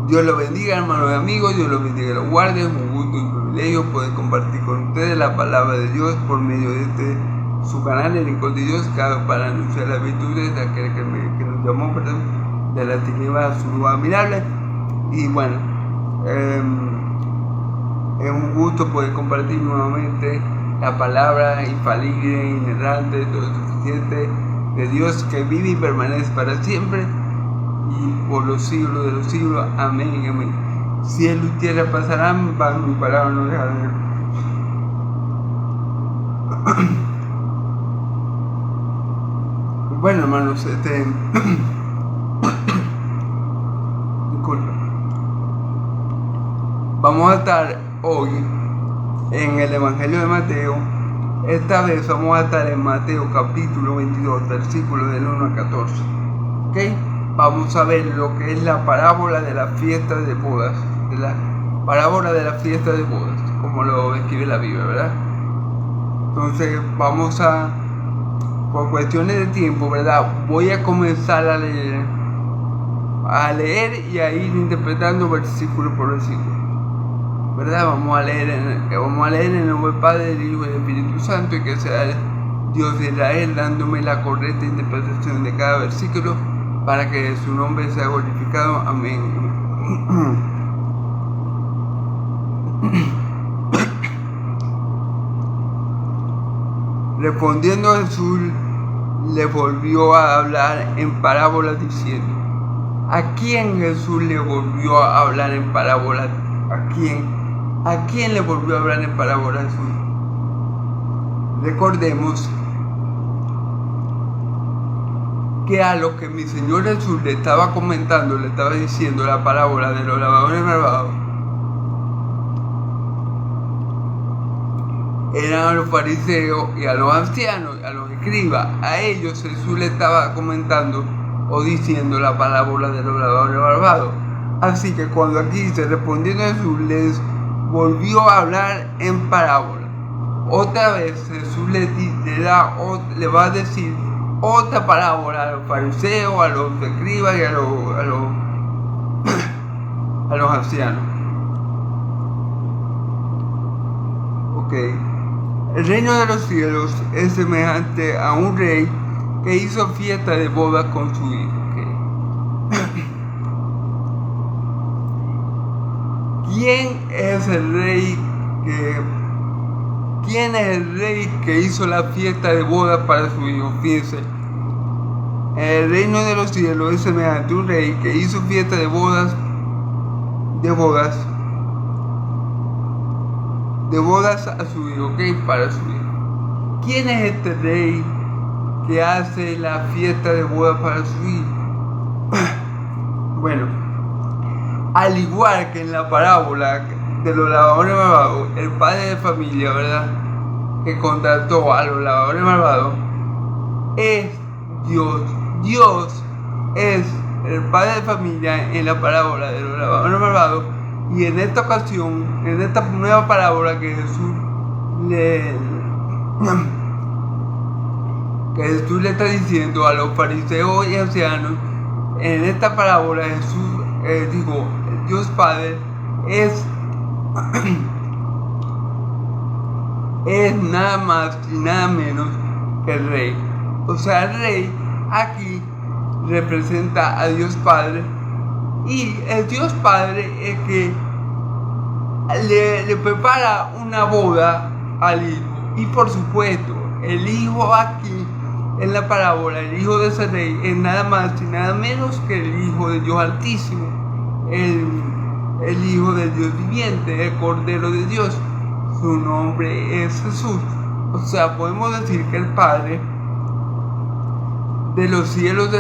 Dios los bendiga, hermanos y amigos, Dios los bendiga y los guarde. Es un gusto y un privilegio poder compartir con ustedes la palabra de Dios por medio de su canal, el Hijo de Dios, que hago para anunciar las virtudes de aquel que nos llamó, perdón, de la tiniebla a su luz admirable. Y bueno, es un gusto poder compartir nuevamente la palabra infalible, inerrante, todo suficiente de Dios, que vive y permanece para siempre y por los siglos de los siglos. Amén, amén. Cielo y tierra pasarán, van mi palabra no dejarán de... Bueno, hermanos, disculpa. Vamos a estar hoy en el Evangelio de Mateo. Esta vez vamos a estar en Mateo capítulo 22, versículos del 1 al 14. ¿Ok? Vamos a ver lo que es la parábola de la fiesta de bodas. De la parábola de la fiesta de bodas, como lo escribe la Biblia, ¿verdad? Entonces vamos a, por cuestiones de tiempo, ¿verdad? Voy a comenzar a leer y a ir interpretando versículo por versículo, ¿verdad? Vamos a leer en el nombre del Padre, del Hijo y del Espíritu Santo, y que sea Dios de Israel dándome la correcta interpretación de cada versículo para que su nombre sea glorificado. Amén. Respondiendo Jesús le volvió a hablar en parábolas diciendo. ¿A quién Jesús le volvió a hablar en parábolas? ¿A quién le volvió a hablar en parábolas Jesús? Recordemos que a lo que mi Señor Jesús le estaba comentando, le estaba diciendo la parábola de los labradores malvados, eran a los fariseos y a los ancianos, a los escribas. A ellos Jesús le estaba comentando o diciendo la parábola de los labradores malvados. Así que cuando aquí dice respondiendo Jesús les volvió a hablar en parábola, otra vez Jesús le va a decir otra parábola a los fariseos, a los escribas y a los ancianos. Ok. El reino de los cielos es semejante a un rey que hizo fiesta de boda con su hijo. Okay. ¿Quién es el rey que hizo la fiesta de boda para su hijo? Fíjense, el reino de los cielos es semejante a un rey que hizo fiesta de bodas a su hijo, ¿ok? Para su hijo. ¿Quién es este rey que hace la fiesta de bodas para su hijo? Bueno, al igual que en la parábola de los labradores malvados, el padre de familia, ¿verdad?, que contrató a los labradores malvados, es Dios. Dios es el padre de familia en la parábola de los labradores malvados. Y en esta ocasión, en esta nueva parábola que Jesús le está diciendo a los fariseos y ancianos, en esta parábola Jesús dijo, Dios Padre es nada más y nada menos que el Rey. O sea, el Rey aquí representa a Dios Padre, y el Dios Padre es que le prepara una boda al Hijo. Y por supuesto, el Hijo aquí en la parábola, el Hijo de ese Rey, es nada más y nada menos que el Hijo de Dios Altísimo, el Hijo del Dios viviente, el Cordero de Dios. Su nombre es Jesús. O sea, podemos decir que el Padre de los cielos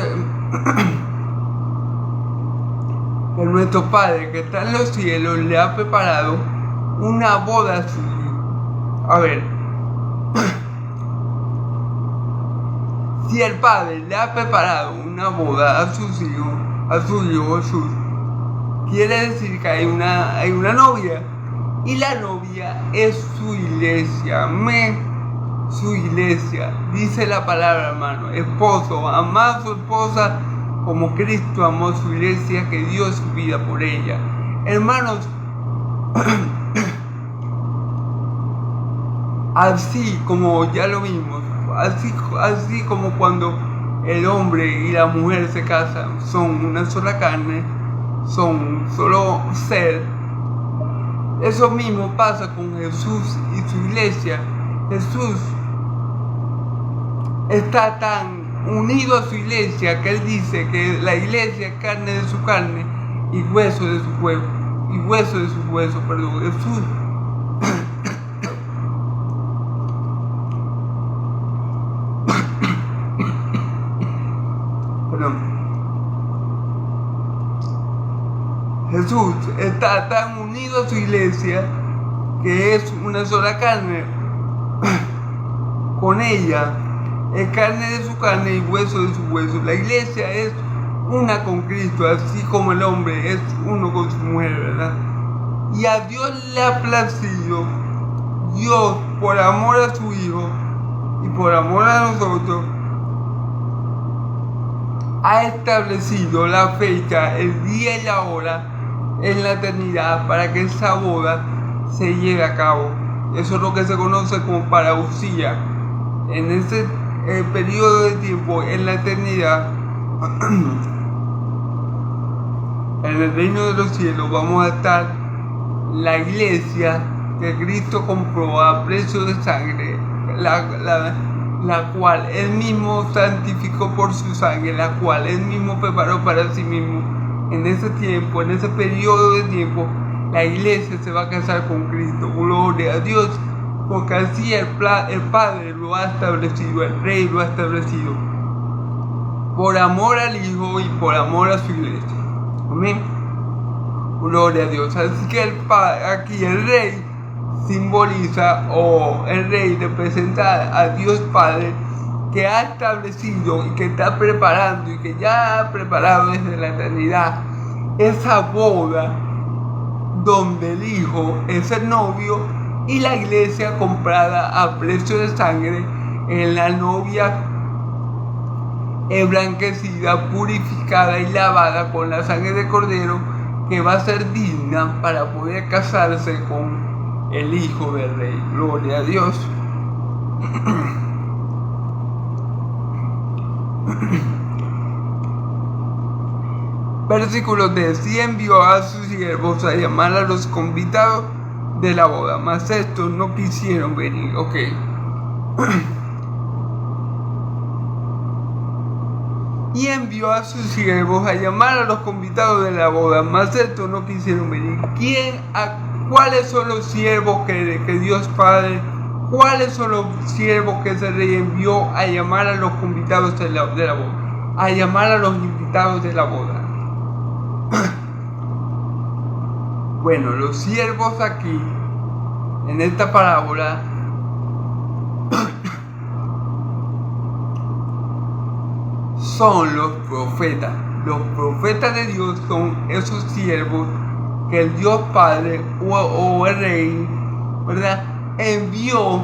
que nuestro Padre que está en los cielos le ha preparado una boda a su hijo. A ver, si el Padre le ha preparado una boda a su hijo Jesús, quiere decir que hay una novia, y la novia es su iglesia. Amén. Su iglesia, dice la palabra, hermano. Esposo, amad a su esposa como Cristo amó a su iglesia, que dio su vida por ella. Hermanos, así como ya lo vimos, así como cuando el hombre y la mujer se casan, son una sola carne, son un solo ser. Eso mismo pasa con Jesús y su iglesia. Jesús está tan unido a su iglesia que él dice que la iglesia es carne de su carne y hueso de su hueso, y hueso de su hueso, perdón. Jesús Jesús está tan unido a su iglesia que es una sola carne con ella, es carne de su carne y hueso de su hueso. La iglesia es una con Cristo, así como el hombre es uno con su mujer, ¿verdad? Y a Dios le ha placido, Dios por amor a su Hijo y por amor a nosotros, ha establecido la fecha, el día y la hora en la eternidad para que esa boda se lleve a cabo. Eso es lo que se conoce como parusía. En ese periodo de tiempo, en la eternidad, en el reino de los cielos, vamos a estar la iglesia que Cristo compró a precio de sangre, la cual Él mismo santificó por su sangre, la cual Él mismo preparó para sí mismo. En ese tiempo, en ese periodo de tiempo, la iglesia se va a casar con Cristo. Gloria a Dios, porque así el Padre lo ha establecido, el Rey lo ha establecido, por amor al Hijo y por amor a su iglesia. Amén. Gloria a Dios. Así que aquí el Rey simboliza, o el Rey representa a Dios Padre, que ha establecido y que está preparando y que ya ha preparado desde la eternidad esa boda donde el Hijo es el novio y la iglesia comprada a precio de sangre en la novia emblanquecida, purificada y lavada con la sangre de cordero, que va a ser digna para poder casarse con el Hijo del Rey. Gloria a Dios. Versículo 10. Y envió a sus siervos a llamar a los convidados de la boda, mas estos no quisieron venir. Ok. Y envió a sus siervos a llamar a los convidados de la boda, mas estos no quisieron venir. ¿Cuáles son los siervos que Dios Padre, cuáles son los siervos que ese Rey envió a llamar a los convidados de la boda? A llamar a los invitados de la boda. Bueno, los siervos aquí, en esta parábola, son los profetas. Los profetas de Dios son esos siervos que el Dios Padre o el Rey, ¿verdad?, envió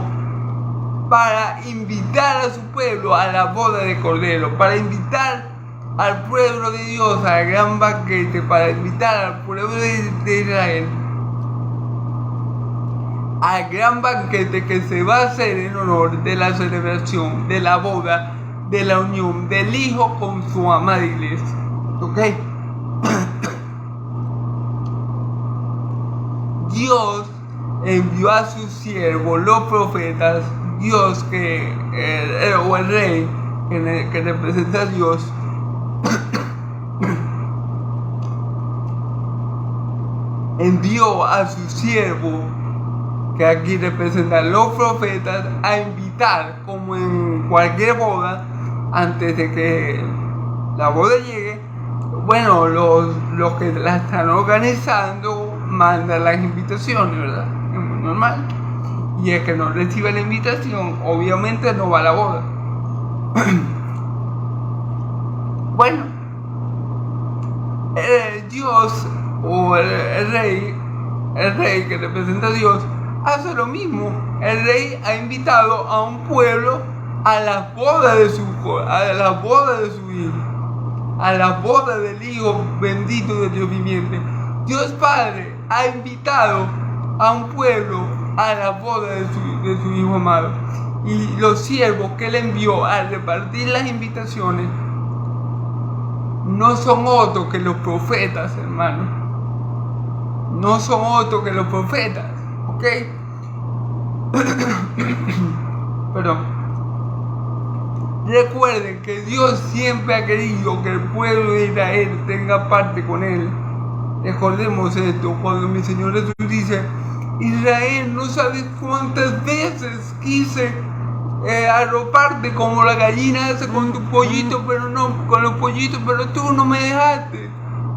para invitar a su pueblo a la boda de Cordero, para invitar al pueblo de Dios al gran banquete, para invitar al pueblo de Israel al gran banquete que se va a hacer en honor de la celebración de la boda, de la unión del Hijo con su amada iglesia. ¿Ok? Dios envió a sus siervos, los profetas. Dios o el Rey que representa a Dios, envió a sus siervos, que aquí representan los profetas, a invitar, como en cualquier boda, antes de que la boda llegue. Bueno, los que la están organizando mandan las invitaciones, ¿verdad? Es muy normal. Y el que no recibe la invitación, obviamente no va a la boda. Bueno, Dios o el Rey que representa a Dios, hace lo mismo. El Rey ha invitado a un pueblo a la boda de su hijo, a la boda del Hijo bendito de Dios viviente. Dios Padre ha invitado a un pueblo a la boda de su Hijo amado. Y los siervos que Él envió a repartir las invitaciones no son otros que los profetas, hermanos. No son otros que los profetas, ¿ok? Perdón. Recuerden que Dios siempre ha querido que el pueblo de Israel tenga parte con Él. Recordemos esto, cuando mi Señor Jesús dice: Israel, no sabes cuántas veces quise arroparte como la gallina hace con tu pollito, pero no, con los pollitos, pero tú no me dejaste,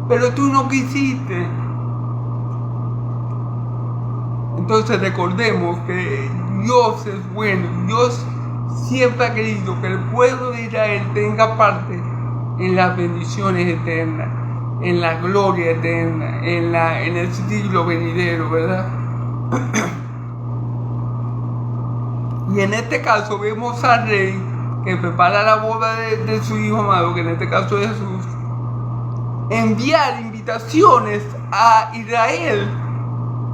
pero tú no quisiste. Entonces recordemos que Dios es bueno. Dios siempre ha querido que el pueblo de Israel tenga parte en las bendiciones eternas, en la gloria eterna, en el siglo venidero, ¿verdad? Y en este caso vemos al rey que prepara la boda de su Hijo amado, que en este caso es Jesús, enviar invitaciones a Israel,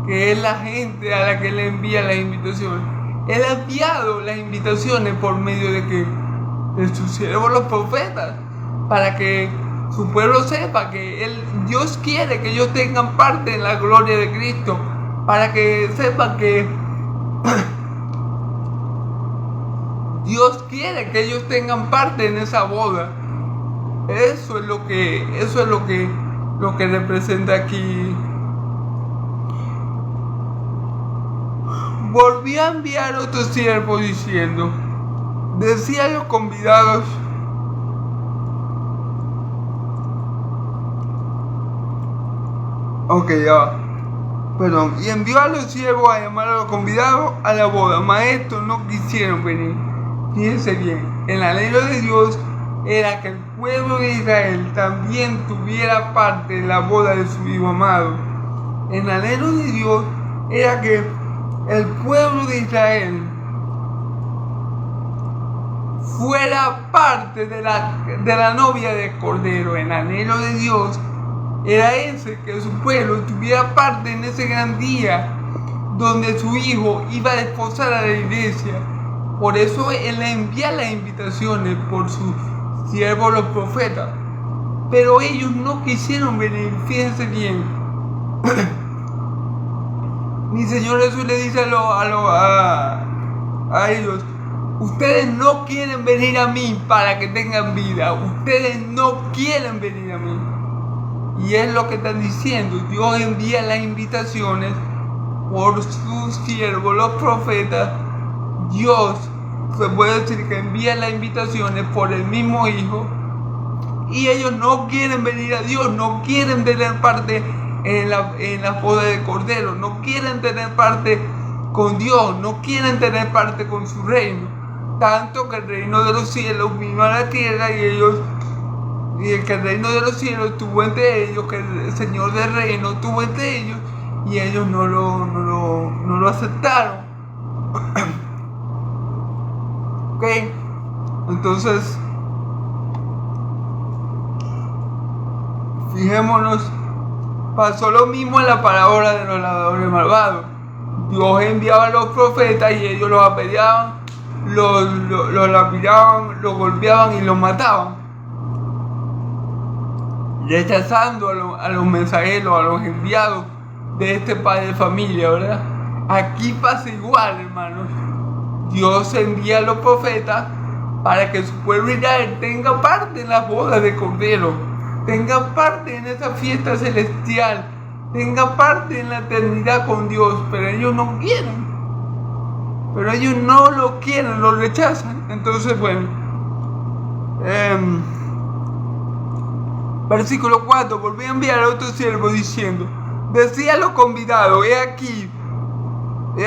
que es la gente a la que le envía las invitaciones. Él ha enviado las invitaciones por medio de que de sus siervos los profetas, para que su pueblo sepa que Dios quiere que ellos tengan parte en la gloria de Cristo, para que sepan que Dios quiere que ellos tengan parte en esa boda. Eso es lo que representa aquí. Volvió a enviar otro siervo diciendo: decía a los convidados: Perdón. Y envió a los siervos a llamar a los convidados a la boda, mas estos no quisieron venir. Fíjense bien, el anhelo de Dios era que el pueblo de Israel también tuviera parte en la boda de su Hijo amado. El anhelo de Dios era que el pueblo de Israel fuera parte de la novia del Cordero. El anhelo de Dios era ese, que su pueblo tuviera parte en ese gran día donde su Hijo iba a desposar a la iglesia. Por eso Él envía las invitaciones por sus siervos los profetas. Pero ellos no quisieron venir, fíjense bien. Mi Señor Jesús le dice a ellos: ustedes no quieren venir a mí para que tengan vida. Ustedes no quieren venir a mí. Y es lo que están diciendo. Dios envía las invitaciones por sus siervos, los profetas. Dios, se puede decir que envía las invitaciones por el mismo Hijo. Y ellos no quieren venir a Dios, no quieren tener parte en la boda del Cordero, no quieren tener parte con Dios, no quieren tener parte con su reino. Tanto que el reino de los cielos vino a la tierra y que el reino de los cielos estuvo entre ellos, que el Señor del reino estuvo entre ellos, y ellos no lo aceptaron. Ok, entonces fijémonos, pasó lo mismo en la parábola de los labradores malvados. Dios enviaba a los profetas y ellos los apedreaban, los lapidaban, los golpeaban y los mataban, rechazando a los mensajeros, a los enviados de este padre de familia, ¿verdad? Aquí pasa igual, hermanos. Dios envía a los profetas para que su pueblo Israel tenga parte en las bodas de Cordero, tenga parte en esa fiesta celestial, tenga parte en la eternidad con Dios, pero ellos no quieren. Pero ellos no lo quieren, lo rechazan. Entonces, bueno, versículo 4, volví a enviar a otro siervo diciendo: decía a los convidados: he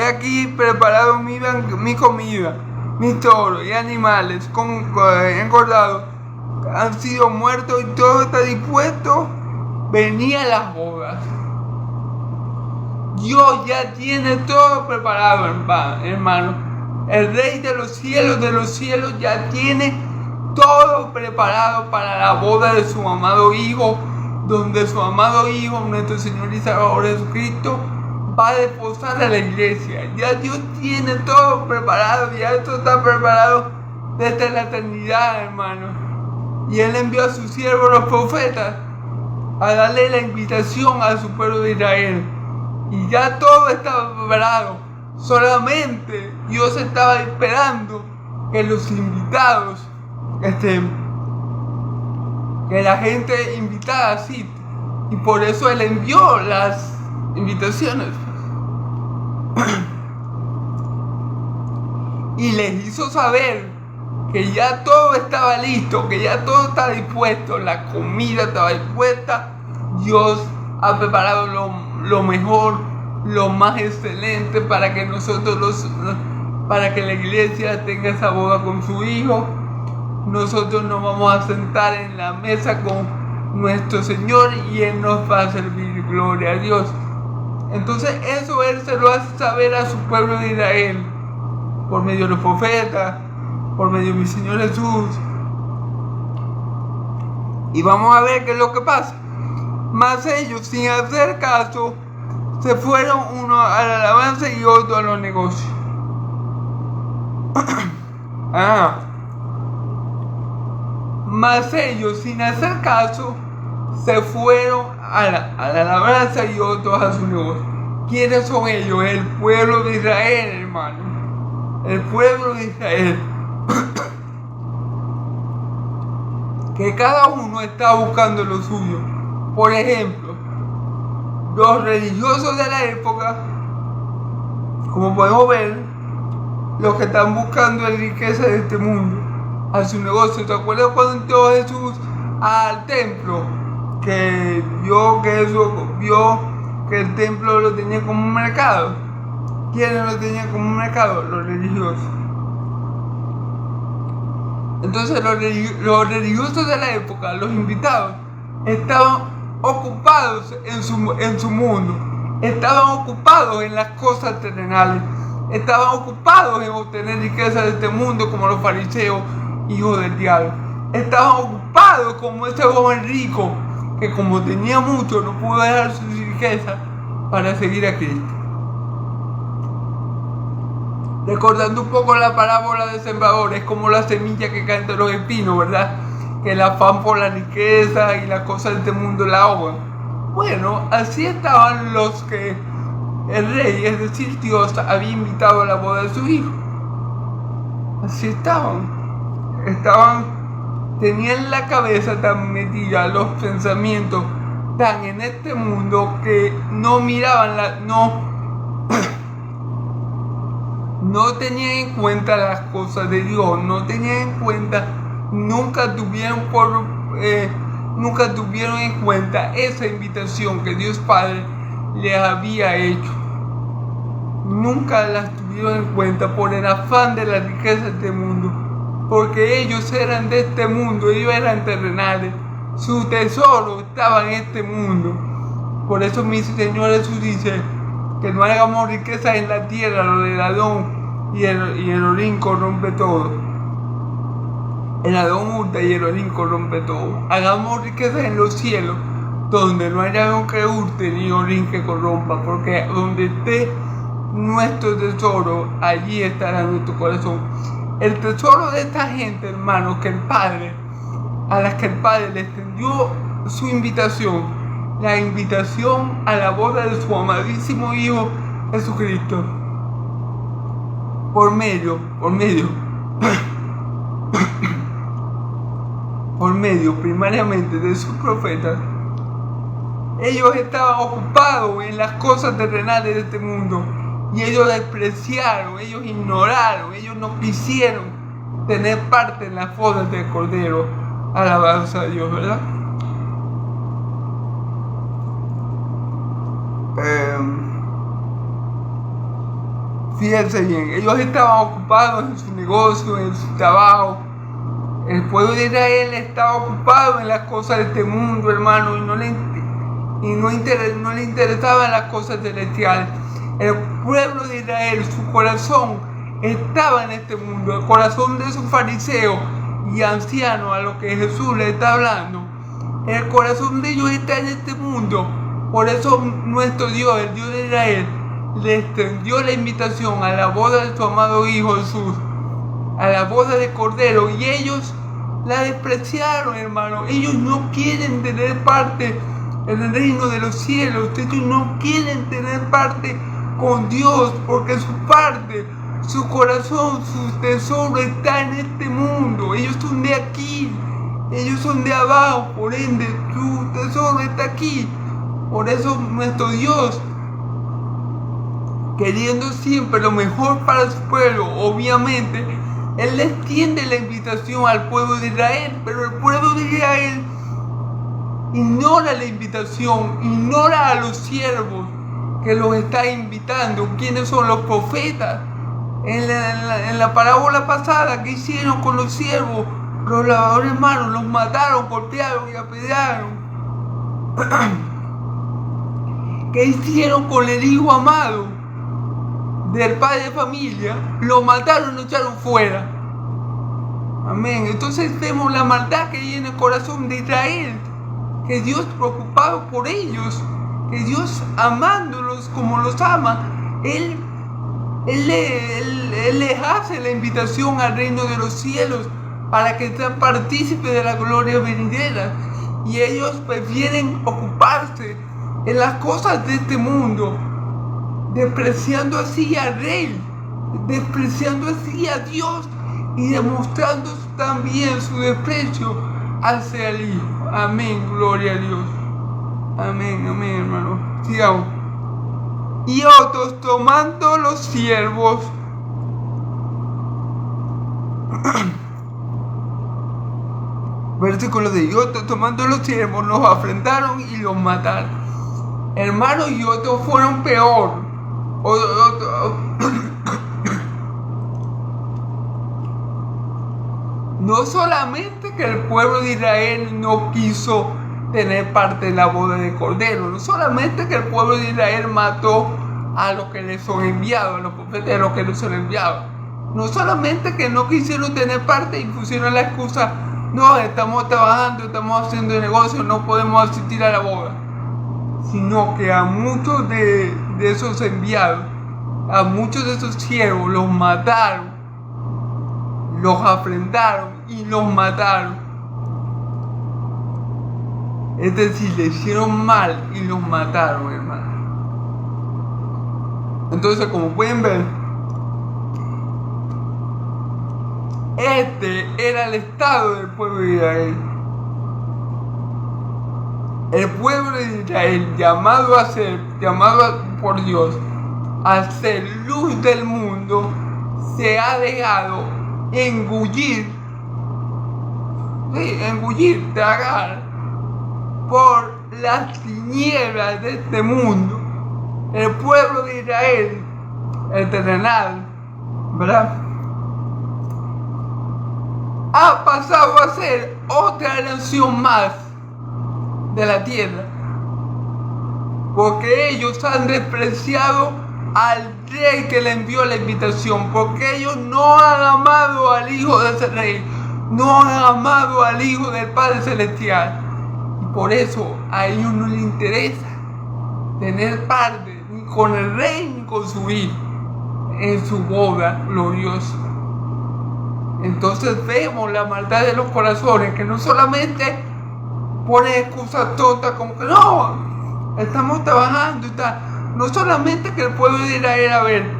aquí preparado mi comida, mis toros y animales engordados han sido muertos y todo está dispuesto. Venía a las bodas. Dios ya tiene todo preparado, hermano. El Rey de los cielos ya tiene todo preparado para la boda de su amado Hijo, donde su amado Hijo, nuestro Señor y Salvador Jesucristo, va a desposar a la iglesia. Ya Dios tiene todo preparado, ya esto está preparado desde la eternidad, hermano. Y Él envió a sus siervos los profetas a darle la invitación a su pueblo de Israel. Y ya todo estaba preparado. Solamente Dios estaba esperando que los invitados, que la gente invitada así. Y por eso Él envió las invitaciones. Y les hizo saber que ya todo estaba listo, que ya todo estaba dispuesto, la comida estaba dispuesta. Dios ha preparado lo mejor, lo más excelente para que para que la iglesia tenga esa boda con su Hijo. Nosotros nos vamos a sentar en la mesa con nuestro Señor y Él nos va a servir. Gloria a Dios. Entonces eso Él se lo hace saber a su pueblo de Israel por medio de los profetas, por medio de mi Señor Jesús. Y vamos a ver qué es lo que pasa. Mas ellos, sin hacer caso, se fueron uno a la alabanza y otro a los negocios. Mas ellos, sin hacer caso, se fueron a la alabanza y otros a su negocio. ¿Quiénes son ellos? El pueblo de Israel, hermano. El pueblo de Israel. Que cada uno está buscando lo suyo. Por ejemplo, los religiosos de la época, como podemos ver, los que están buscando la riqueza de este mundo, a su negocio. ¿Te acuerdas cuando entró Jesús al templo? Que vio que el templo lo tenía como un mercado. ¿Quiénes lo tenían como un mercado? Los religiosos. Entonces los religiosos de la época, los invitados, estaban ocupados en su mundo. Estaban ocupados en las cosas terrenales. Estaban ocupados en obtener riqueza de este mundo, como los fariseos, hijos del diablo. Estaban ocupados como ese joven rico que, como tenía mucho, no pudo dejar su riqueza para seguir a Cristo. Recordando un poco la parábola del sembrador, es como la semilla que cae entre los espinos, ¿verdad? Que el afán por la riqueza y las cosas de este mundo la ahogan. Bueno, así estaban los que el rey, es decir, Dios, había invitado a la boda de su hijo. Así estaban. Tenían la cabeza tan metida, los pensamientos tan en este mundo, que no miraban no tenían en cuenta las cosas de Dios, no tenían en cuenta, nunca tuvieron en cuenta esa invitación que Dios Padre les había hecho. Nunca las tuvieron en cuenta por el afán de la riqueza de este mundo, porque ellos eran de este mundo, ellos eran terrenales, su tesoro estaba en este mundo. Por eso mi Señor Jesús dice que no hagamos riqueza en la tierra, lo del ladrón y el orín corrompe todo. El ladrón hurta y el orín corrompe todo. Hagamos riqueza en los cielos, donde no haya ladrón que hurte ni orín que corrompa, porque donde esté nuestro tesoro, allí estará nuestro corazón. El tesoro de esta gente, hermanos, a las que el Padre le extendió su invitación, la invitación a la boda de su amadísimo Hijo Jesucristo, por medio primariamente de sus profetas. Ellos estaban ocupados en las cosas terrenales de este mundo, y ellos despreciaron, ellos ignoraron, ellos no quisieron tener parte en las bodas del Cordero. Alabanza a Dios, ¿verdad? Fíjense bien, ellos estaban ocupados en su negocio, en su trabajo. El pueblo de Israel estaba ocupado en las cosas de este mundo, hermano, y no le interesaban las cosas celestiales. El pueblo de Israel, su corazón estaba en este mundo. El corazón de esos fariseos y ancianos a los que Jesús le está hablando, el corazón de ellos está en este mundo. Por eso nuestro Dios, el Dios de Israel, le extendió la invitación a la boda de su amado Hijo Jesús, a la boda de Cordero, y ellos la despreciaron, hermano. Ellos no quieren tener parte en el reino de los cielos. Ellos no quieren tener parte con Dios, porque su parte, su corazón, su tesoro está en este mundo. Ellos son de aquí, ellos son de abajo, por ende su tesoro está aquí. Por eso nuestro Dios, queriendo siempre lo mejor para su pueblo, obviamente Él le extiende la invitación al pueblo de Israel, pero el pueblo de Israel ignora la invitación, ignora a los siervos que los está invitando. ¿Quiénes son los profetas? En la parábola pasada, ¿qué hicieron con los siervos? Los lavadores de manos los mataron, golpearon y apedrearon. ¿Qué hicieron con el hijo amado del padre de familia? Lo mataron y lo echaron fuera. Amén. Entonces vemos la maldad que hay en el corazón de Israel, que Dios preocupado por ellos, que Dios amándolos como los ama, Él les hace la invitación al reino de los cielos para que sean partícipes de la gloria venidera, y ellos prefieren ocuparse en las cosas de este mundo, despreciando así al Rey, despreciando así a Dios y demostrando también su desprecio hacia el Hijo. Amén, gloria a Dios. Amén, amén, hermano. Sigamos. Y otros, tomando los siervos, versículo de y otros, tomando los siervos, los afrentaron y los mataron. Hermanos, y otros fueron peor. No solamente que el pueblo de Israel no quiso tener parte en la boda de Cordero, no solamente que el pueblo de Israel mató a los que les son enviados, a los profetas a los que les son enviados, no solamente que no quisieron tener parte y pusieron la excusa, no, estamos trabajando, estamos haciendo negocio, no podemos asistir a la boda, sino que a muchos de esos enviados, a muchos de esos siervos los mataron, los afrentaron y los mataron. Es decir, le hicieron mal y los mataron, hermano. Entonces, como pueden ver, este era el estado del pueblo de Israel. El pueblo de Israel, llamado por Dios a ser luz del mundo, se ha dejado engullir, tragar por las tinieblas de este mundo. El pueblo de Israel, el terrenal, ¿verdad?, ha pasado a ser otra nación más de la tierra, porque ellos han despreciado al Rey que le envió la invitación, porque ellos no han amado al Hijo de ese Rey, no han amado al Hijo del Padre Celestial, y por eso a ellos no les interesa tener parte ni con el Rey ni con su Hijo en su boda gloriosa. Entonces vemos la maldad de los corazones, que no solamente pone excusas tontas como que no, estamos trabajando y tal. No solamente que el pueblo de Israel, a ver,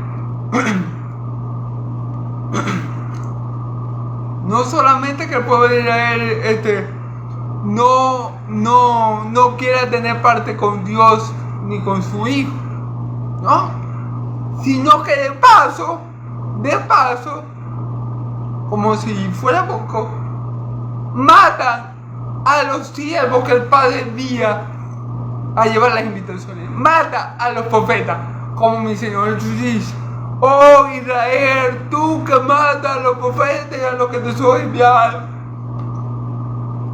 no solamente que el pueblo de Israel no quiera tener parte con Dios ni con su Hijo, ¿no?, sino que de paso, como si fuera poco, matan a los siervos que el Padre envía a llevar las invitaciones, mata a los profetas, como mi Señor Jesús dice: oh Israel, tú que matas a los profetas y a los que te son enviados,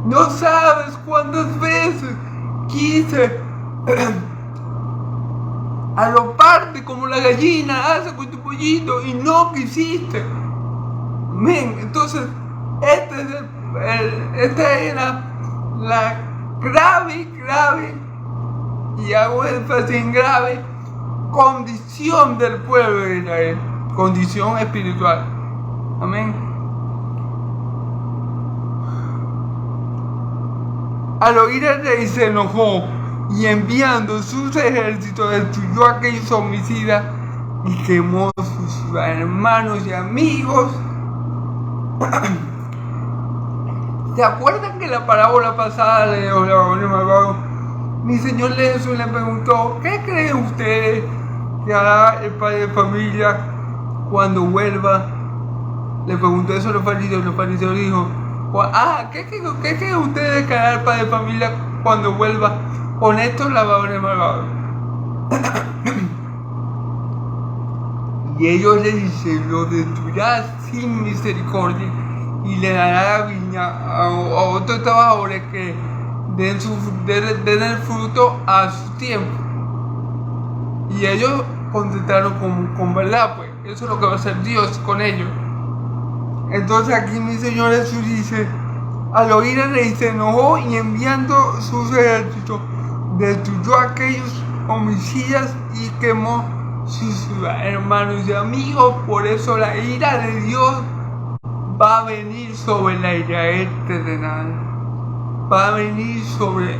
no sabes cuántas veces quise arroparte como la gallina hace con tu pollito y no quisiste. Amén. Entonces Esta era la grave, y hago énfasis en grave, condición del pueblo de Israel, condición espiritual. Amén. Al oír el rey se enojó y enviando sus ejércitos destruyó a aquellos homicidas y quemó a sus hermanos y amigos. ¿Se acuerdan que la parábola pasada de los ladrones malvados? Mi Señor Jesús le preguntó: ¿qué creen ustedes que hará el padre de familia cuando vuelva? Le preguntó eso a los fariseos. Los fariseos dijo: ¿qué creen ustedes que hará el padre de familia cuando vuelva con estos ladrones malvados? Y ellos le dicen: lo destruirá sin misericordia y le dará la viña a otros trabajadores que den el fruto a su tiempo. Y ellos contestaron con verdad, pues eso es lo que va a hacer Dios con ellos. Entonces aquí mi Señor Jesús dice: al oír el rey se enojó y enviando sus ejércitos destruyó a aquellos homicidas y quemó sus hermanos y amigos. Por eso la ira de Dios va a venir sobre la Israel terrenal. Va a venir sobre...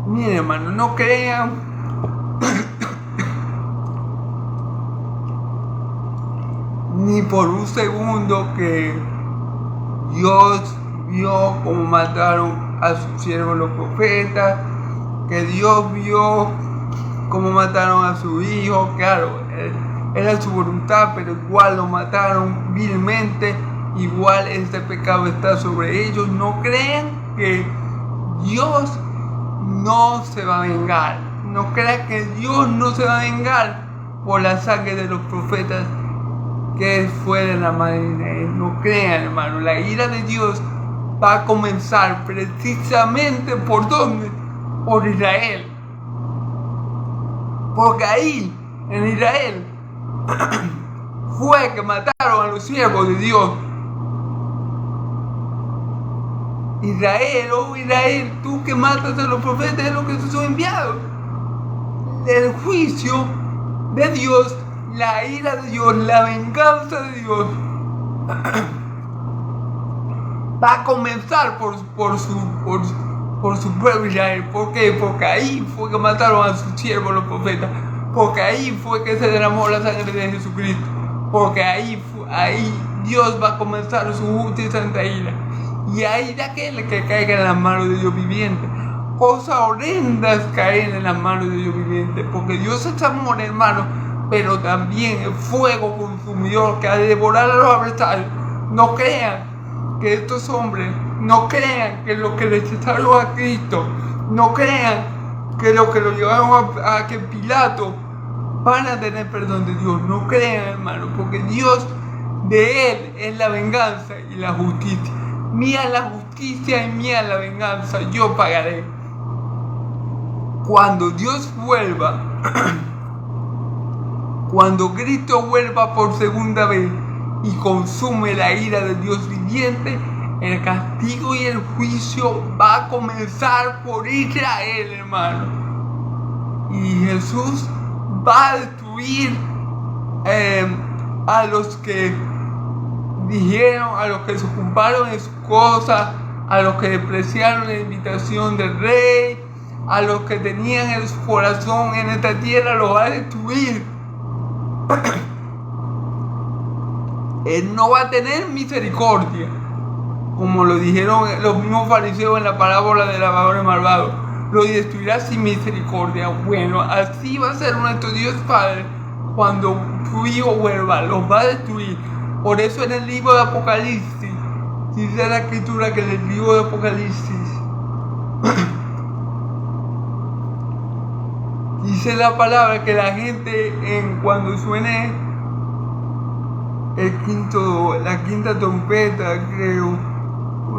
Miren, hermano, no crean ni por un segundo que Dios vio cómo mataron a sus siervos los profetas, que Dios vio cómo mataron a su hijo. Claro, era su voluntad, pero igual lo mataron vilmente. Igual este pecado está sobre ellos. No crean que Dios no se va a vengar. No crean que Dios no se va a vengar por la sangre de los profetas que fue de la madre de Israel. No crean, hermano. La ira de Dios va a comenzar precisamente ¿por dónde? Por Israel. Porque ahí, en Israel, fue que mataron a los siervos de Dios. Israel, oh Israel, tú que matas a los profetas es lo que te son enviados. El juicio de Dios, la ira de Dios, la venganza de Dios va a comenzar por su pueblo Israel. ¿Por qué? Porque ahí fue que mataron a sus siervos los profetas. Porque ahí fue que se derramó la sangre de Jesucristo. Porque ahí Dios va a comenzar su justa y santa ira. Y ahí de aquel que caiga en las manos de Dios viviente. Cosas horrendas caen en las manos de Dios viviente. Porque Dios es amor, hermano, pero también el fuego consumidor que ha de devorar a los adversarios. No crean que estos hombres, no crean que los que rechazaron a Cristo, no crean que los que lo llevaron a que Pilato van a tener perdón de Dios. No crean, hermano, porque Dios, de Él es la venganza y la justicia. Mía la justicia y mía la venganza, yo pagaré. Cuando Dios vuelva, cuando Cristo vuelva por segunda vez y consume la ira de Dios viviente, el castigo y el juicio va a comenzar por Israel, hermano. Y Jesús va a destruir a los que dijeron, a los que se ocuparon en sus cosas, a los que despreciaron la invitación del rey, a los que tenían en su corazón en esta tierra, los va a destruir. Él no va a tener misericordia, como lo dijeron los mismos fariseos en la parábola de los ladrones malvados. Lo destruirá sin misericordia. Bueno, así va a ser nuestro Dios Padre cuando su Hijo vuelva, los va a destruir. Por eso en el libro de Apocalipsis dice la Escritura que en el libro de Apocalipsis dice la palabra que la gente cuando suene la quinta trompeta, creo,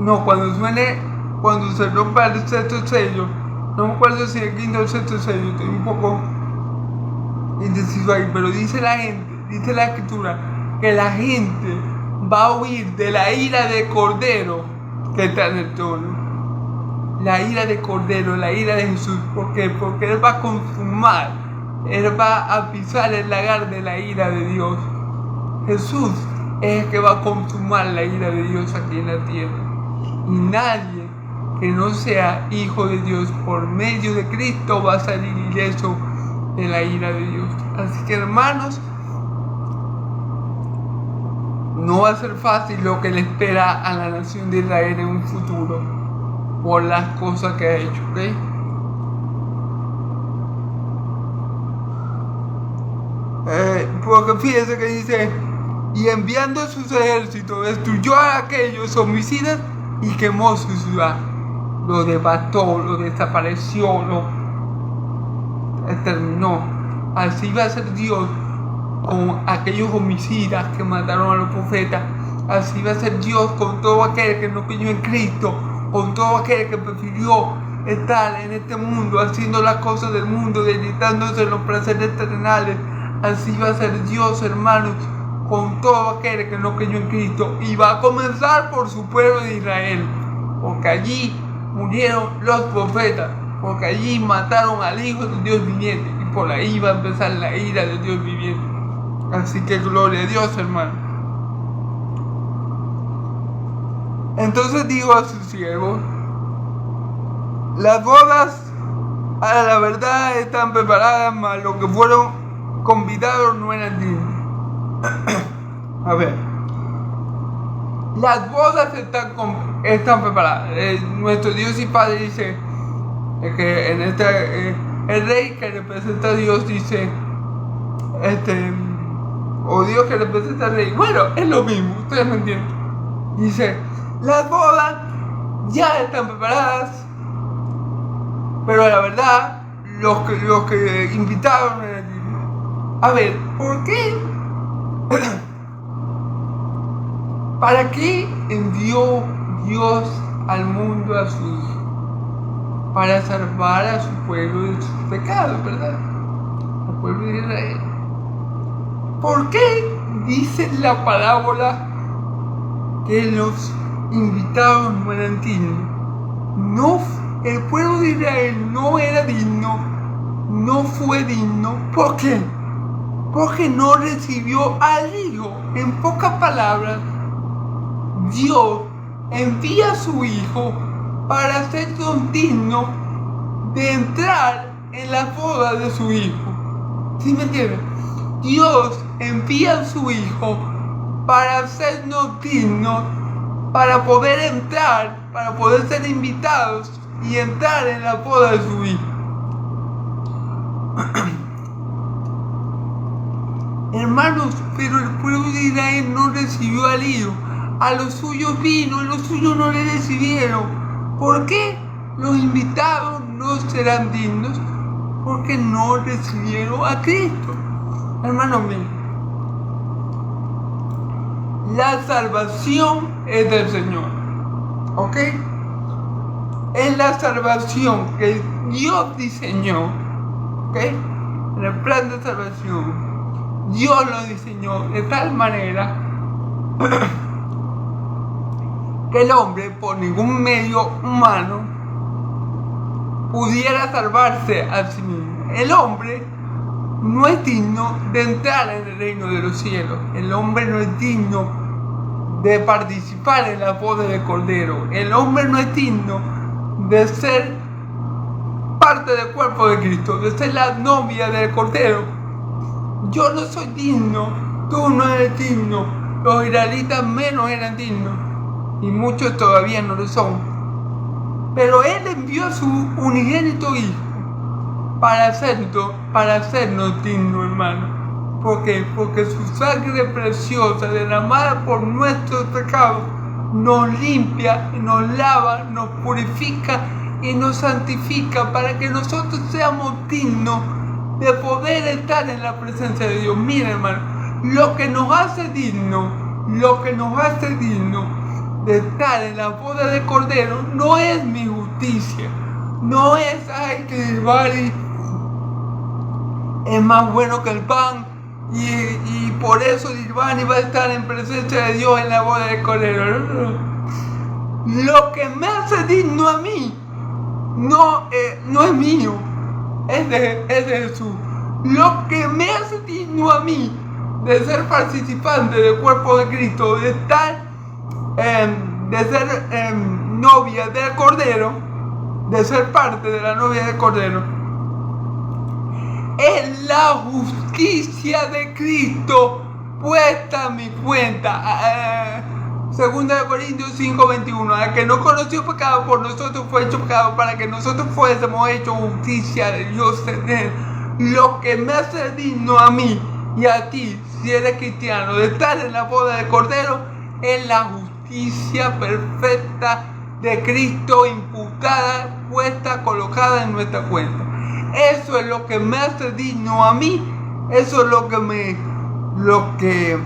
no, cuando se rompa el sexto sello, no me acuerdo si el quinto o el sexto sello, estoy un poco indeciso ahí, pero dice la Escritura que la gente va a huir de la ira de Cordero que está en el trono. La ira de Cordero, la ira de Jesús. ¿Por qué? Porque Él va a consumar, Él va a pisar el lagar de la ira de Dios. Jesús es el que va a consumar la ira de Dios aquí en la tierra. Y nadie que no sea hijo de Dios por medio de Cristo va a salir ileso de la ira de Dios. Así que, hermanos, no va a ser fácil lo que le espera a la nación de Israel en un futuro por las cosas que ha hecho, ¿ok? Porque fíjense que dice: y enviando sus ejércitos destruyó a aquellos homicidas y quemó su ciudad. Lo devastó, lo desapareció, lo exterminó. Así va a ser Dios con aquellos homicidas que mataron a los profetas. Así va a ser Dios con todo aquel que no creyó en Cristo, con todo aquel que prefirió estar en este mundo haciendo las cosas del mundo, deleitándose en los placeres terrenales. Así va a ser Dios, hermanos, con todo aquel que no creyó en Cristo. Y va a comenzar por su pueblo de Israel, porque allí murieron los profetas, porque allí mataron al Hijo de Dios viviente, y por ahí va a empezar la ira de Dios viviente. Así que gloria a Dios, hermano. Entonces digo a sus siervos: las bodas a la verdad están preparadas, mas los que fueron convidados no eran dignos. A ver, las bodas están preparadas. Nuestro Dios y Padre dice que en el rey que representa a Dios dice, o Dios que representa al rey, bueno, es lo mismo, ustedes me entienden. Dice: las bodas ya están preparadas, pero la verdad los que invitaron eran dignos. A ver, ¿por qué? ¿Para qué envió Dios al mundo a su Hijo? Para salvar a su pueblo de sus pecados, ¿verdad? Al pueblo de Israel. ¿Por qué dice la parábola que los invitados no eran dignos? No, el pueblo de Israel no era digno, no fue digno. ¿Por qué? Porque no recibió al Hijo. En pocas palabras, Dios envía a su Hijo para hacernos dignos de entrar en la boda de su Hijo. ¿Sí me entienden? Dios envía a su Hijo para hacernos dignos, para poder entrar, para poder ser invitados y entrar en la boda de su Hijo. Hermanos, pero el pueblo de Israel no recibió al Hijo. A los suyos vino y los suyos no le recibieron. ¿Por qué? Los invitados no serán dignos porque no recibieron a Cristo. Hermanos míos, la salvación es del Señor, ¿ok? Es la salvación que Dios diseñó, ¿ok? En el plan de salvación, Dios lo diseñó de tal manera que el hombre, por ningún medio humano, pudiera salvarse a sí mismo. El hombre no es digno de entrar en el reino de los cielos. El hombre no es digno de participar en la boda del Cordero. El hombre no es digno de ser parte del cuerpo de Cristo, de ser la novia del Cordero. Yo no soy digno, tú no eres digno, los israelitas menos eran dignos, y muchos todavía no lo son. Pero Él envió a su unigénito Hijo para hacernos dignos, hermano. ¿Por qué? Porque su sangre preciosa, derramada por nuestros pecados, nos limpia, nos lava, nos purifica y nos santifica para que nosotros seamos dignos de poder estar en la presencia de Dios. Mira, hermano, lo que nos hace dignos de estar en la boda de Cordero no es mi justicia, no es, ay, que el Bari es más bueno que el pan, y por eso Giovanni va a estar en presencia de Dios en la boda del Cordero. Lo que me hace digno a mí no es mío, es de Jesús. Lo que me hace digno a mí de ser participante del cuerpo de Cristo, de estar, de ser novia del Cordero, de ser parte de la novia del Cordero, es la justicia de Cristo puesta a mi cuenta. 2 Corintios 5:21, al que no conoció pecado, por nosotros fue hecho pecado, para que nosotros fuésemos hechos justicia de Dios en él. Lo que me hace digno a mí y a ti, si eres cristiano, de estar en la boda del Cordero, es la justicia perfecta de Cristo imputada, puesta, colocada en nuestra cuenta. Eso es lo que me hace digno a mí. Eso es lo que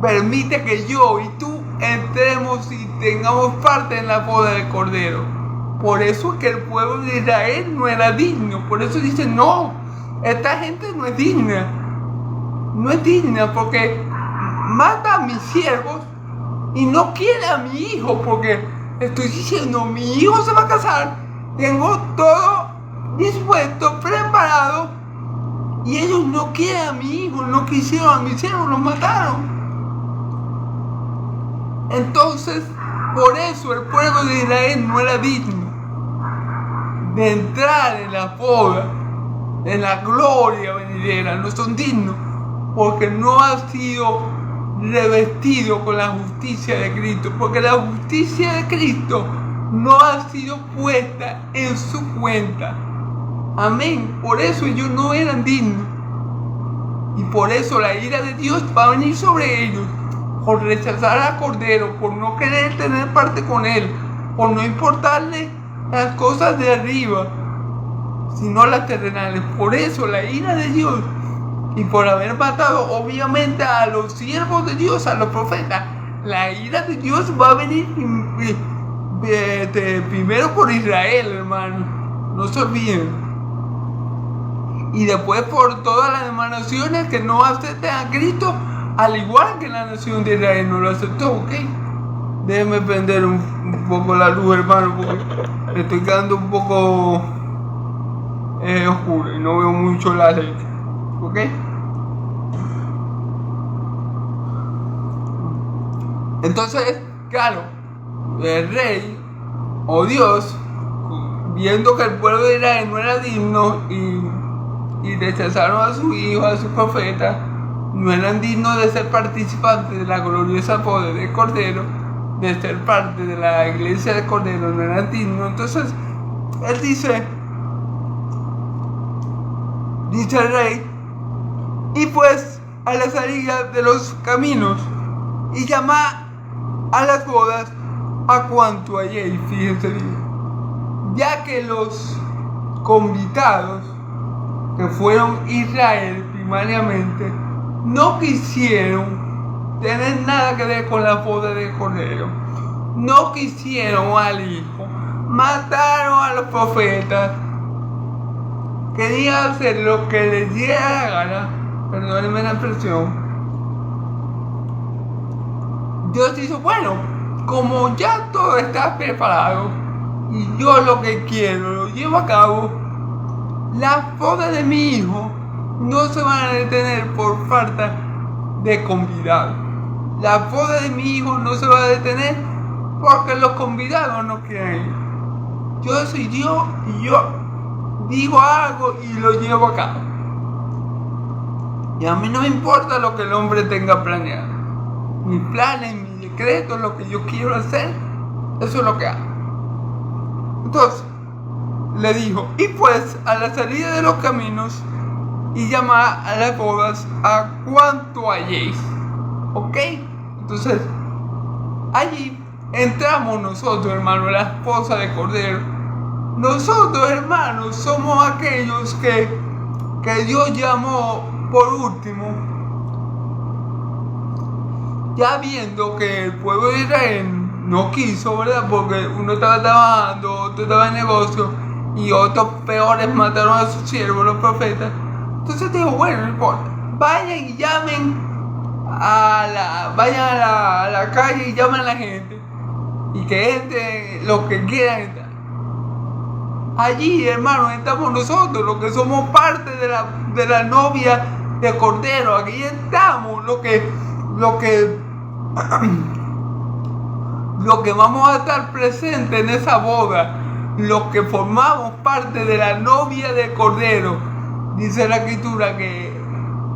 permite que yo y tú entremos y tengamos parte en la boda del Cordero. Por eso es que el pueblo de Israel no era digno. Por eso dice, no, esta gente no es digna. No es digna porque mata a mis siervos y no quiere a mi hijo. Porque estoy diciendo, mi hijo se va a casar, tengo todo dispuesto, preparado, y ellos no quieren a mi hijo, no quisieron a mis siervos, los mataron. Entonces, por eso el pueblo de Israel no era digno de entrar en la boda, en la gloria venidera. No son dignos porque no ha sido revestido con la justicia de Cristo, porque la justicia de Cristo no ha sido puesta en su cuenta. Amén. Por eso ellos no eran dignos, y por eso la ira de Dios va a venir sobre ellos, por rechazar al Cordero, por no querer tener parte con Él, por no importarle las cosas de arriba, sino las terrenales. Por eso la ira de Dios, y por haber matado obviamente a los siervos de Dios, a los profetas, la ira de Dios va a venir primero por Israel, hermano, no se olviden, y después por todas las demás naciones que no acepten a Cristo, al igual que la nación de Israel no lo aceptó, ¿ok? Déjenme prender un poco la luz, hermano, porque me estoy quedando un poco oscuro y no veo mucho la luz, ¿ok? Entonces, claro, el rey o Dios, viendo que el pueblo de Israel no era digno y rechazaron a su hijo, a sus profetas, no eran dignos de ser participantes de la gloriosa boda del Cordero, de ser parte de la iglesia del Cordero, no eran dignos. Entonces, él dice el rey, y pues a la salida de los caminos, y llama a las bodas a cuanto halléis. Fíjense bien, ya que los convidados, que fueron Israel primariamente, no quisieron tener nada que ver con la boda del Cordero, no quisieron al hijo, mataron a los profetas, querían hacer lo que les diera la gana, perdónenme la expresión. Dios dijo, bueno, como ya todo está preparado y yo lo que quiero lo llevo a cabo, las bodas de mi hijo no se van a detener por falta de convidados. La boda de mi hijo no se va a detener porque los convidados no quieren ir. Yo soy Dios y yo digo algo y lo llevo a cabo. Y a mí no me importa lo que el hombre tenga planeado. Mis planes, mis decretos, lo que yo quiero hacer, eso es lo que hago. Entonces, le dijo, y pues a la salida de los caminos, y llama a las bodas a cuanto halléis. ¿Ok? Entonces, allí entramos nosotros, hermanos, la esposa de Cordero. Nosotros, hermanos, somos aquellos que Dios llamó por último, ya viendo que el pueblo de Israel no quiso, ¿verdad? Porque uno estaba trabajando, otro estaba en negocio, y otros peores mataron a sus siervos, los profetas. Entonces dijo, bueno, no importa, vayan y llamen vayan a la calle y llamen a la gente y que entre los que quieran entrar. Allí, hermanos, estamos nosotros, los que somos parte de la novia de Cordero. Aquí estamos, los que vamos a estar presentes en esa boda, los que formamos parte de la novia de Cordero. Dice la Escritura que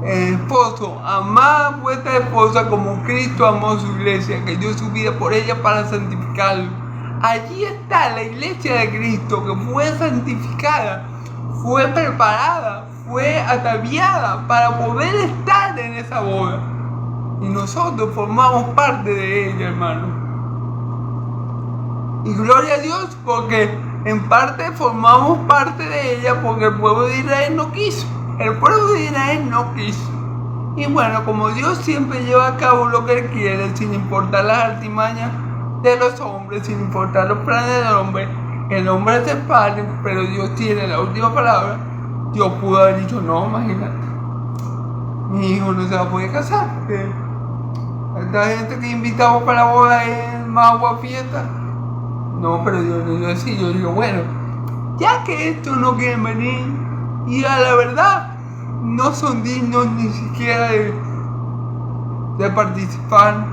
esposo, amad a vuestra esposa como Cristo amó a su iglesia, que dio su vida por ella para santificarlo. Allí está la iglesia de Cristo, que fue santificada, fue preparada, fue ataviada para poder estar en esa boda. Y nosotros formamos parte de ella, hermano. Y gloria a Dios, porque en parte formamos parte de ella, porque el pueblo de Israel no quiso. El pueblo de Israel no quiso. Y bueno, como Dios siempre lleva a cabo lo que Él quiere, sin importar las artimañas de los hombres, sin importar los planes del hombre, el hombre se parte, pero Dios tiene la última palabra. Dios pudo haber dicho, no, imagínate, mi hijo no se va a poder casar, porque esta gente que invitamos para la boda es más agua fiesta. No, pero Dios no dio así. Yo digo, bueno, ya que estos no quieren venir, y a la verdad no son dignos ni siquiera de participar,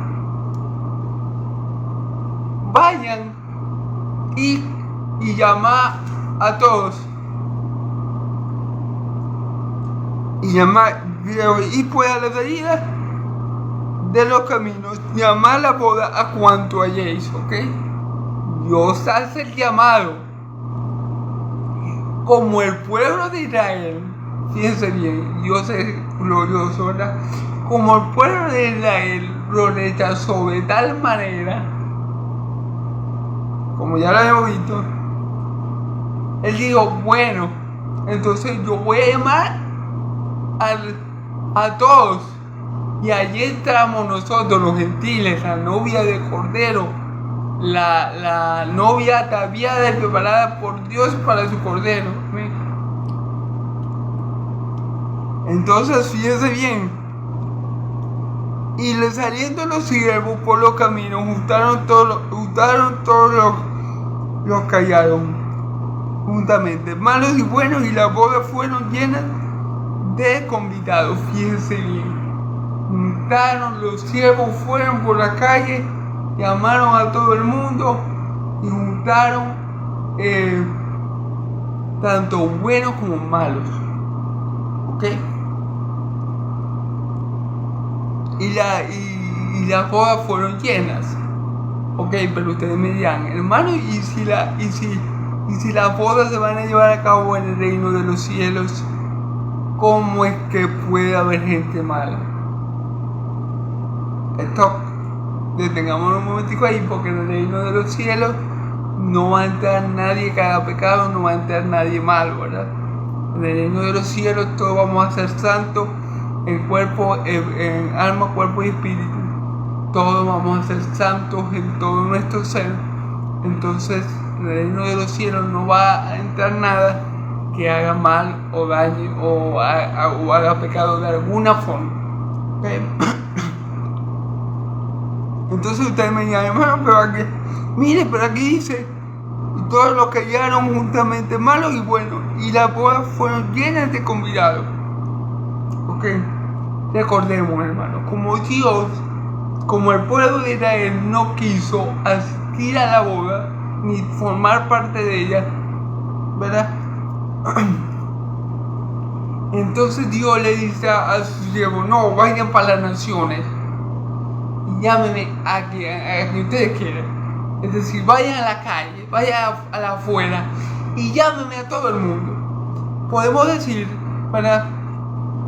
vayan y llamar a todos. Y llamar, y pues a la salida de los caminos, llamar la boda a cuanto halléis, ¿ok? Dios hace el llamado. Como el pueblo de Israel, fíjense bien, Dios es glorioso, ¿verdad? Como el pueblo de Israel lo rechazó de tal manera, como ya lo hemos visto, Él dijo, bueno, entonces yo voy a llamar a todos. Y allí entramos nosotros, los gentiles, la novia de Cordero, la novia ataviada y preparada por Dios para su Cordero. Entonces, fíjense bien. Y saliendo los siervos por los caminos, juntaron todos los callaron juntamente, malos y buenos, y las bodas fueron llenas de convidados. Fíjense bien. Juntaron los siervos, fueron por la calle, llamaron a todo el mundo y juntaron tanto buenos como malos. ¿Ok? Y las bodas fueron llenas. Ok, pero ustedes me dirán, hermano, ¿y si las bodas se van a llevar a cabo en el reino de los cielos, cómo es que puede haber gente mala? Stop. Detengámonos un momentico ahí, porque en el reino de los cielos no va a entrar nadie que haga pecado, no va a entrar nadie malo, ¿verdad? En el reino de los cielos todos vamos a ser santos en cuerpo, en alma, cuerpo y espíritu. Todos vamos a ser santos en todo nuestro ser. Entonces, en el reino de los cielos no va a entrar nada que haga mal o dañe o haga pecado de alguna forma. ¿Okay? Entonces ustedes me dirán, hermano, pero aquí, mire, pero aquí dice, todos los que hallaron juntamente malos y buenos, y las bodas fueron llenas de convidados. Ok, recordemos, hermano, como Dios, como el pueblo de Israel no quiso asistir a la boda, ni formar parte de ella, ¿verdad? Entonces Dios le dice a sus siervos, no, vayan para las naciones y llámenme a que ustedes quieran. Es decir, vayan a la calle, vayan a la afuera y llámenme a todo el mundo. Podemos decir, ¿verdad?,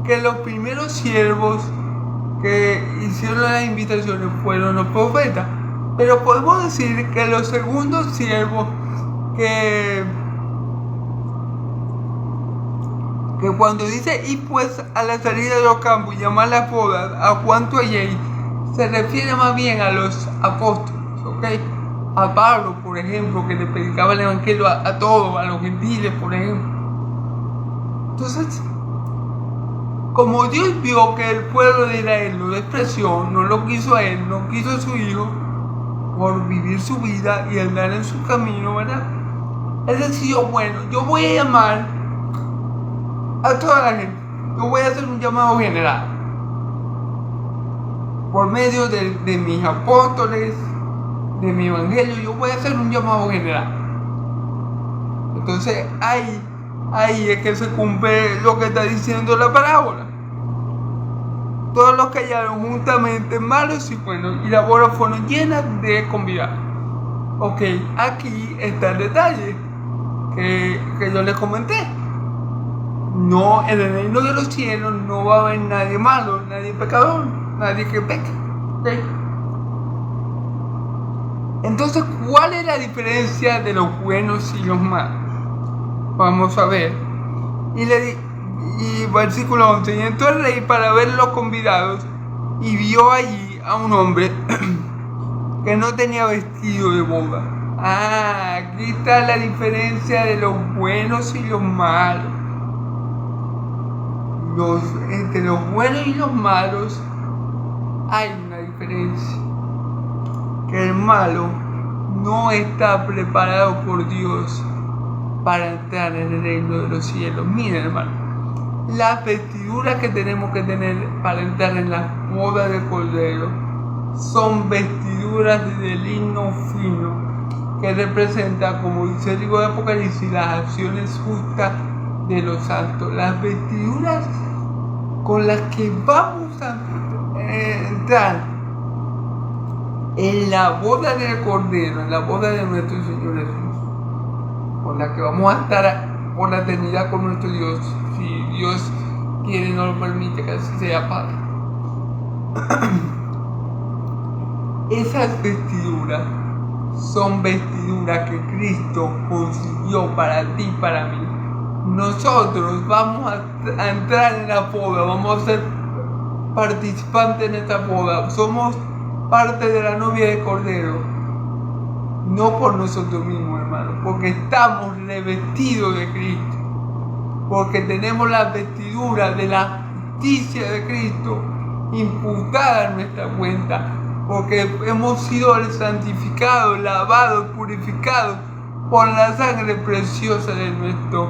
que los primeros siervos que hicieron las invitaciones fueron los profetas, pero podemos decir que los segundos siervos que cuando dice y pues a la salida de los campos y llamar las bodas a cuanto halléis, se refiere más bien a los apóstoles, ¿ok? A Pablo, por ejemplo, que le predicaba el evangelio a todos, a los gentiles, por ejemplo. Entonces, como Dios vio que el pueblo de Israel lo despreció, no lo quiso a él, no quiso a su hijo, por vivir su vida y andar en su camino, ¿verdad? Él decidió, bueno, yo voy a llamar a toda la gente, yo voy a hacer un llamado general, por medio de mis apóstoles, de mi evangelio, yo voy a hacer un llamado general. Entonces ahí es que se cumple lo que está diciendo la parábola. Todos los que hallaron juntamente malos y buenos, y las bodas fueron llenas de convidados. Ok, aquí está el detalle que yo les comenté. No, en el reino de los cielos no va a haber nadie malo, nadie pecador, nadie que peque. ¿Okay? Entonces, ¿cuál es la diferencia de los buenos y los malos? Vamos a ver. Y versículo 11. Y entró el rey para ver los convidados y vio allí a un hombre que no tenía vestido de boda. Aquí está la diferencia de los buenos y los malos. Entre los buenos y los malos hay una diferencia. Que el malo no está preparado por Dios para entrar en el reino de los cielos. Miren, hermano, las vestiduras que tenemos que tener para entrar en la boda del Cordero son vestiduras de lino fino, que representa, como dice el libro de Apocalipsis, las acciones justas de los santos. Las vestiduras con las que vamos a entrar en la boda del Cordero, en la boda de nuestro Señor Jesús, con la que vamos a estar por la eternidad con nuestro Dios, si Dios quiere y no lo permite, que así sea, Padre. Esas vestiduras son vestiduras que Cristo consiguió para ti y para mí. Nosotros vamos a entrar en la boda, vamos a ser participantes en esta boda, somos parte de la novia de Cordero, no por nosotros mismos, hermanos, porque estamos revestidos de Cristo, porque tenemos la vestidura de la justicia de Cristo imputada en nuestra cuenta, porque hemos sido santificados, lavados, purificados por la sangre preciosa de nuestro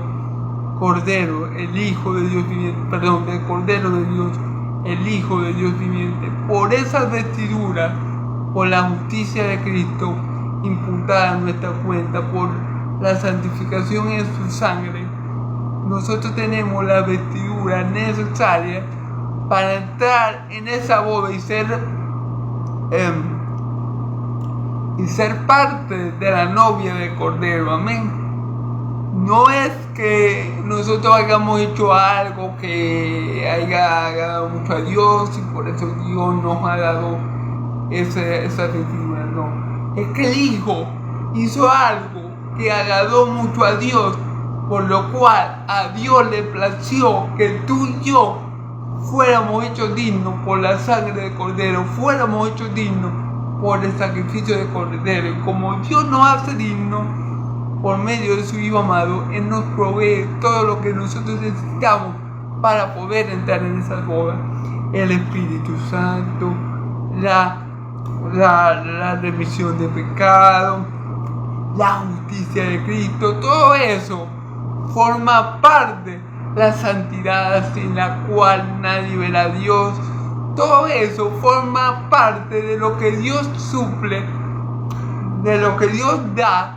Cordero, el Hijo de Dios viviente, del Cordero de Dios, el Hijo de Dios viviente. Por esas vestiduras, por la justicia de Cristo imputada en nuestra cuenta, por la santificación en su sangre, nosotros tenemos la vestidura necesaria para entrar en esa boda y ser parte de la novia del Cordero. Amén. No es que nosotros hayamos hecho algo que haya agradado mucho a Dios y por eso Dios nos ha dado esa vestidura, no. Es que el Hijo hizo algo que agradó mucho a Dios, por lo cual a Dios le plació que tú y yo fuéramos hechos dignos por la sangre de Cordero, fuéramos hechos dignos por el sacrificio de Cordero. Y como Dios nos hace dignos por medio de su Hijo amado, Él nos provee todo lo que nosotros necesitamos para poder entrar en esa boda. El Espíritu Santo, la remisión de pecado, la justicia de Cristo, todo eso forma parte de la santidad sin la cual nadie verá a Dios. Todo eso forma parte de lo que Dios suple, de lo que Dios da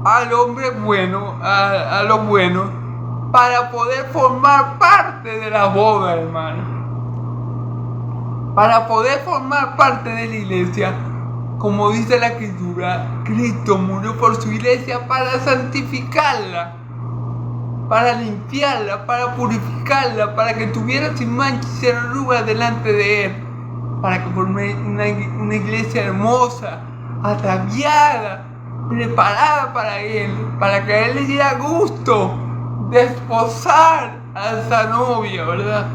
al hombre bueno, a los buenos, para poder formar parte de la boda, hermano. Para poder formar parte de la iglesia, como dice la Escritura, Cristo murió por su iglesia para santificarla, para limpiarla, para purificarla, para que tuviera sin mancha y sin arruga delante de Él, para que forme una iglesia hermosa, ataviada, preparada para Él, para que a Él le diera gusto desposar a esa novia, ¿verdad?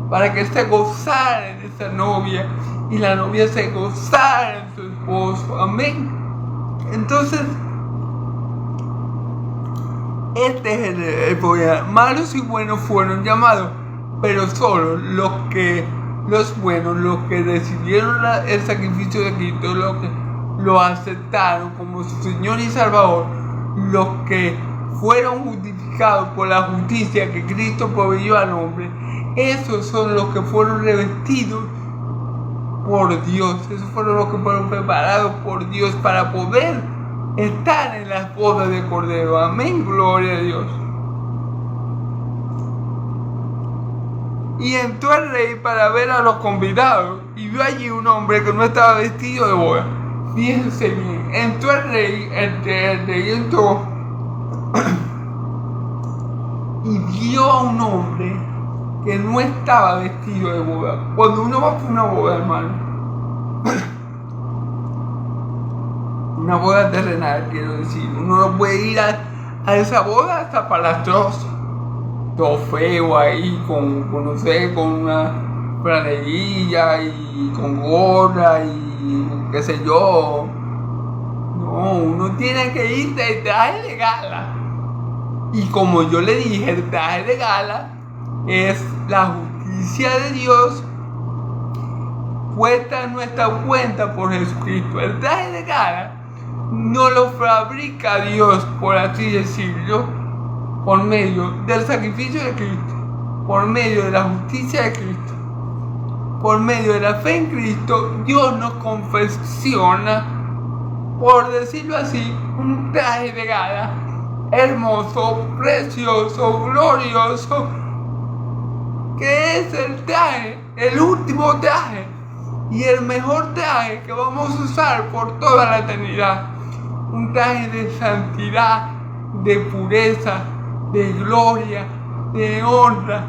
Para que se gozara en esa novia y la novia se gozara en su esposo. Amén. Entonces, Este es el problema. Malos y buenos fueron llamados, pero solo los buenos, los que recibieron el sacrificio de Cristo, los que lo aceptaron como su Señor y Salvador, los que fueron justificados por la justicia que Cristo proveyó al hombre, esos son los que fueron revestidos por Dios, esos fueron los que fueron preparados por Dios para poder estar en las bodas del Cordero. Amén, gloria a Dios. Y entró el rey para ver a los convidados, y vio allí un hombre que no estaba vestido de boda. Fíjense bien, entró el rey entró y vio a un hombre que no estaba vestido de boda. Cuando uno va por una boda, hermano, una boda terrenal, quiero decir, uno no puede ir a esa boda hasta palastroso, todo feo ahí, con no sé, con una franelilla y con gorra y qué sé yo. No, uno tiene que ir de traje de gala. Y como yo le dije, el traje de gala es la justicia de Dios puesta en nuestra cuenta por Jesucristo. El traje de gala no lo fabrica Dios, por así decirlo, por medio del sacrificio de Cristo, por medio de la justicia de Cristo, por medio de la fe en Cristo. Dios nos confecciona, por decirlo así, un traje de gala hermoso, precioso, glorioso, que es el traje, el último traje y el mejor traje que vamos a usar por toda la eternidad. Un traje de santidad, de pureza, de gloria, de honra.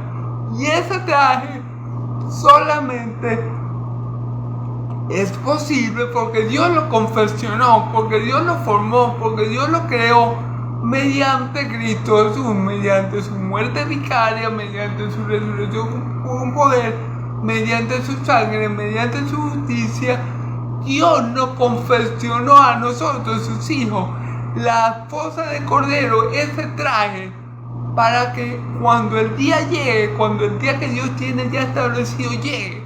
Y ese traje solamente es posible porque Dios lo confeccionó, porque Dios lo formó, porque Dios lo creó mediante Cristo Jesús, mediante su muerte vicaria, mediante su resurrección con poder, mediante su sangre, mediante su justicia. Dios nos confeccionó a nosotros, sus hijos, la esposa de Cordero, ese traje, para que cuando el día llegue, cuando el día que Dios tiene ya establecido llegue,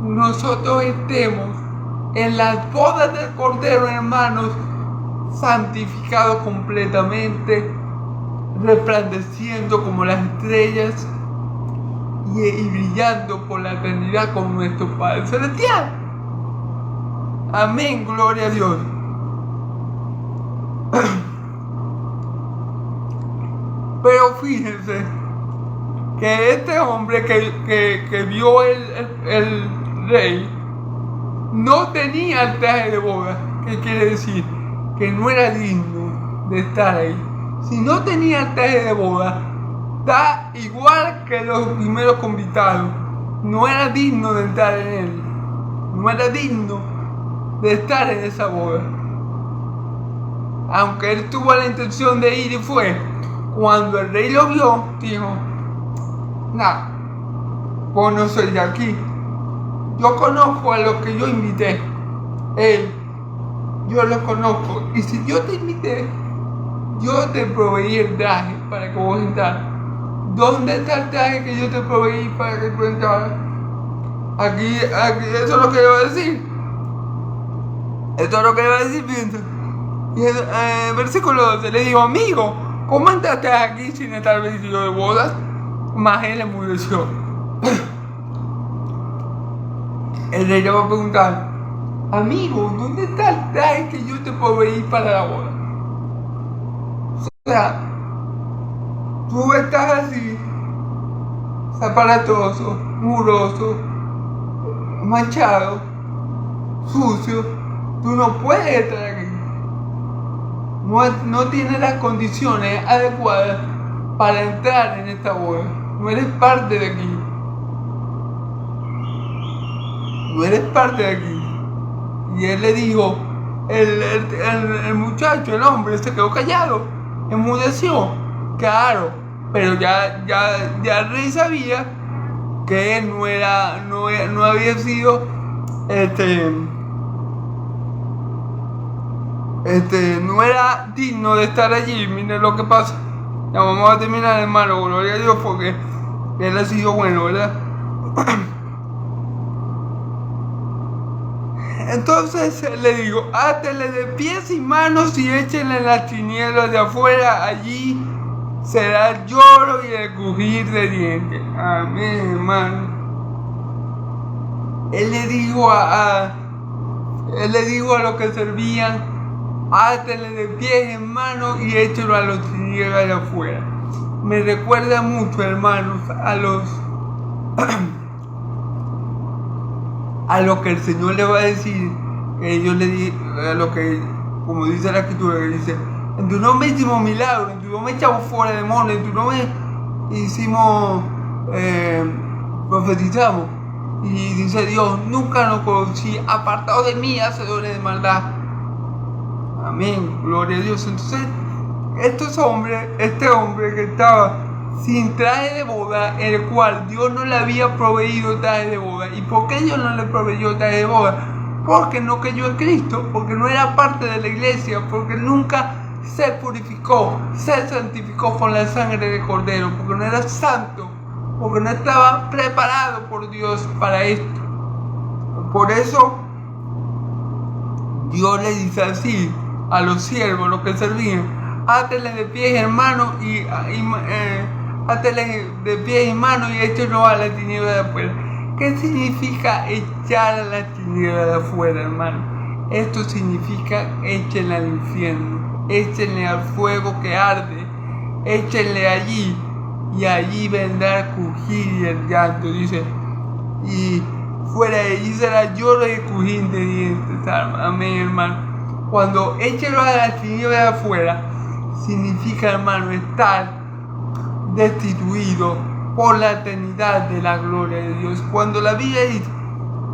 nosotros estemos en las bodas del Cordero, hermanos, santificados completamente, resplandeciendo como las estrellas y brillando por la eternidad con nuestro Padre Celestial. Amén, gloria a Dios. Pero fíjense que este hombre que vio el rey no tenía el traje de boda. ¿Qué quiere decir? Que no era digno de estar ahí. Si no tenía el traje de boda, está igual que los primeros convidados. No era digno de entrar en él. No era digno de estar en esa boda. Aunque él tuvo la intención de ir y fue, cuando el rey lo vio, dijo: nah, vos no sois de aquí. Yo conozco a los que yo invité. Yo los conozco. Y si yo te invité, yo te proveí el traje para que vos entraras. ¿Dónde está el traje que yo te proveí para que tú entraras? Aquí, eso es lo que le va a decir. Esto es lo que le va a decir, fíjense. Y en el versículo 12 le digo: amigo, ¿cómo entraste aquí sin estar vestido de bodas? Mas él enmudeció. El rey le va a preguntar: amigo, ¿dónde está el traje que yo te proveí para la boda? O sea, tú estás así, aparatoso, muroso, manchado, sucio. Tú no puedes estar aquí. No tienes las condiciones adecuadas para entrar en esta boda. No eres parte de aquí. No eres parte de aquí. Y él le dijo, el muchacho, el hombre, se quedó callado, enmudeció. Claro, pero ya el rey sabía que él no había sido no era digno de estar allí. Miren lo que pasa. Ya vamos a terminar, hermano, gloria a Dios, porque Él ha sido bueno, ¿verdad? Entonces le digo, átele de pies y manos y échenle en las tinieblas de afuera, allí será el lloro y el crujir de dientes. Amén, hermano. Él le dijo a los que servían, átele de pies en manos y échelo a los tinieblas de afuera. Me recuerda mucho, hermanos, a lo que el Señor le va a decir, que yo le di, a lo que, como dice la Escritura, que dice, en tu nombre hicimos milagros, en tu nombre echamos fuera demonios, en tu nombre hicimos, profetizamos. Y dice Dios, nunca nos conocí, apartado de mí, hacedores de maldad. Amén, gloria a Dios. Entonces, este hombre que estaba sin traje de boda, el cual Dios no le había proveído traje de boda. ¿Y por qué Dios no le proveyó traje de boda? Porque no creyó en Cristo, porque no era parte de la iglesia, porque nunca se purificó, se santificó con la sangre de Cordero, porque no era santo, porque no estaba preparado por Dios para esto. Por eso Dios le dice así a los siervos, los que servían, átele de pies en mano y échenlo a la tiniebla de afuera. ¿Qué significa echar a la tiniebla de afuera, hermano? Esto significa échenle al infierno, échenle al fuego que arde, échenle allí, y allí vendrá el crujir y el llanto, dice, y fuera de allí será lloro y crujir de dientes. Amén, hermano. Cuando échenlo a la tiniebla de afuera, significa, hermano, estar destituido por la eternidad de la gloria de Dios. Cuando la Biblia dice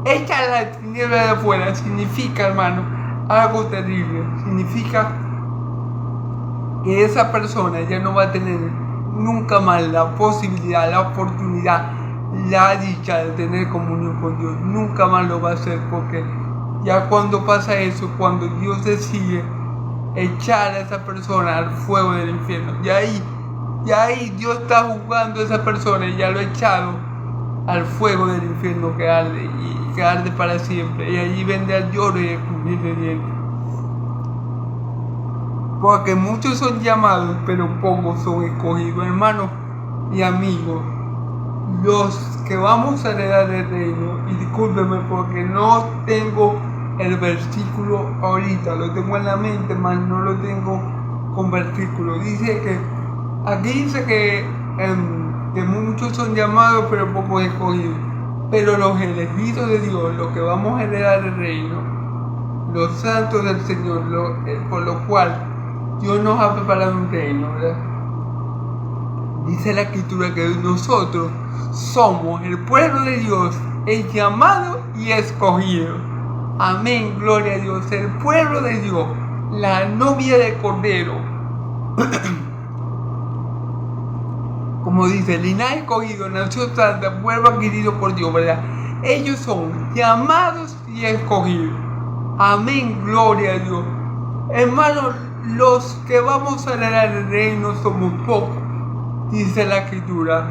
echa a la tiniebla de afuera, significa, hermano, algo terrible. Significa que esa persona ya no va a tener nunca más la posibilidad, la oportunidad, la dicha de tener comunión con Dios. Nunca más lo va a hacer, porque ya cuando pasa eso, cuando Dios decide echar a esa persona al fuego del infierno, ya ahí Dios está juzgando a esa persona y ya lo ha echado al fuego del infierno que arde y que arde para siempre, y allí vendrá el lloro y el crujir de dientes. Porque muchos son llamados, pero pocos son escogidos. Hermanos y amigos, los que vamos a heredar el reino, y discúlpenme porque no tengo el versículo ahorita, lo tengo en la mente, mas no lo tengo con versículo. Aquí dice que muchos son llamados, pero pocos escogidos. Pero los elegidos de Dios, los que vamos a heredar el reino, los santos del Señor, por lo cual Dios nos ha preparado un reino, ¿verdad? Dice la Escritura que nosotros somos el pueblo de Dios, el llamado y escogido. Amén, gloria a Dios, el pueblo de Dios, la novia del Cordero. Como dice, linaje escogido, nación santa, pueblo adquirido por Dios, ¿verdad? Ellos son llamados y escogidos. Amén, gloria a Dios. Hermanos, los que vamos a heredar el reino somos pocos, dice la Escritura.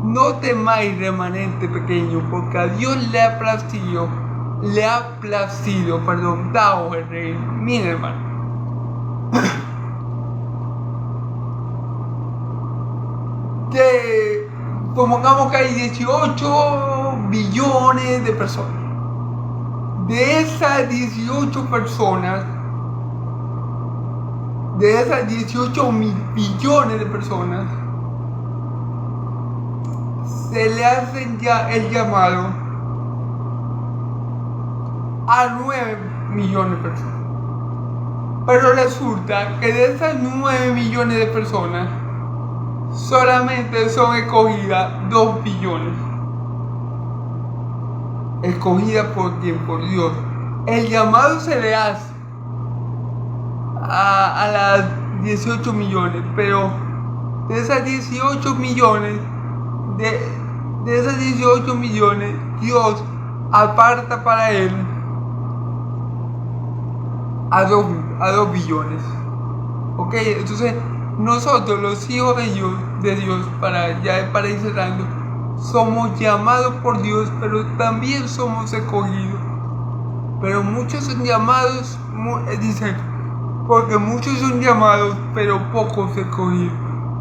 No temáis, remanente pequeño, porque a Dios le ha placido, daos el reino. Miren, hermano. Que pongamos que hay 18 billones de personas. De esas 18 personas, de esas 18 mil billones de personas, se le hacen ya el llamado a 9 millones de personas. Pero resulta que de esas 9 millones de personas, solamente son escogidas 2 billones. Escogidas por quien, por Dios. El llamado se le hace a las 18 millones, pero de esas 18 millones, de esas 18 millones, Dios aparta para él a 2 billones. Ok, entonces nosotros los hijos de Dios, para ir cerrando, somos llamados por Dios, pero también somos escogidos. Pero muchos son llamados, dice, porque muchos son llamados, pero pocos escogidos.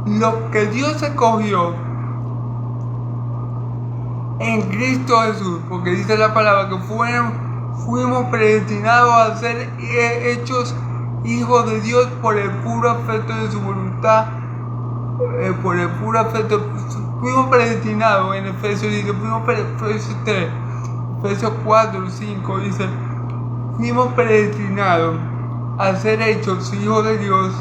Los que Dios escogió en Cristo Jesús, porque dice la palabra que fuimos predestinados a ser hechos hijos de Dios por el puro afecto de su voluntad, por el puro afecto. Fuimos predestinados, en Efesios dice, Efesios 4, 5 dice, fuimos predestinados a ser hechos hijos de Dios.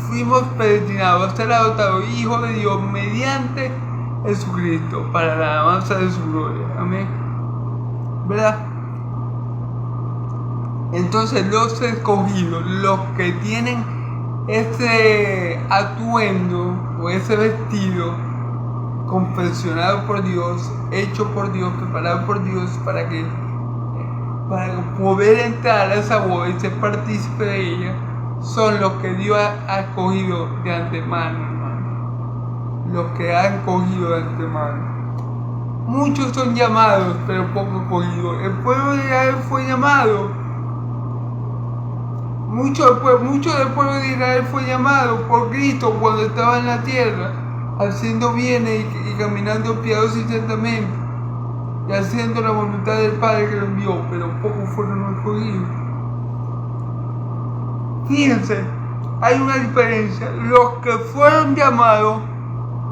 Fuimos predestinados a ser adoptados hijos de Dios mediante Jesucristo para la alabanza de su gloria. Amén. ¿Verdad? Entonces los escogidos, los que tienen ese atuendo o ese vestido confeccionado por Dios, hecho por Dios, preparado por Dios para poder entrar a esa boda y ser partícipe de ella, son los que Dios ha escogido de antemano, hermano. Los que ha escogido de antemano. Muchos son llamados, pero pocos escogidos. El pueblo de Israel fue llamado. Mucho del pueblo de Israel fue llamado por Cristo cuando estaba en la tierra, haciendo bienes y caminando piadosos y santamente, y haciendo la voluntad del Padre que lo envió, pero pocos fueron escogidos. Fíjense, hay una diferencia. Los que fueron llamados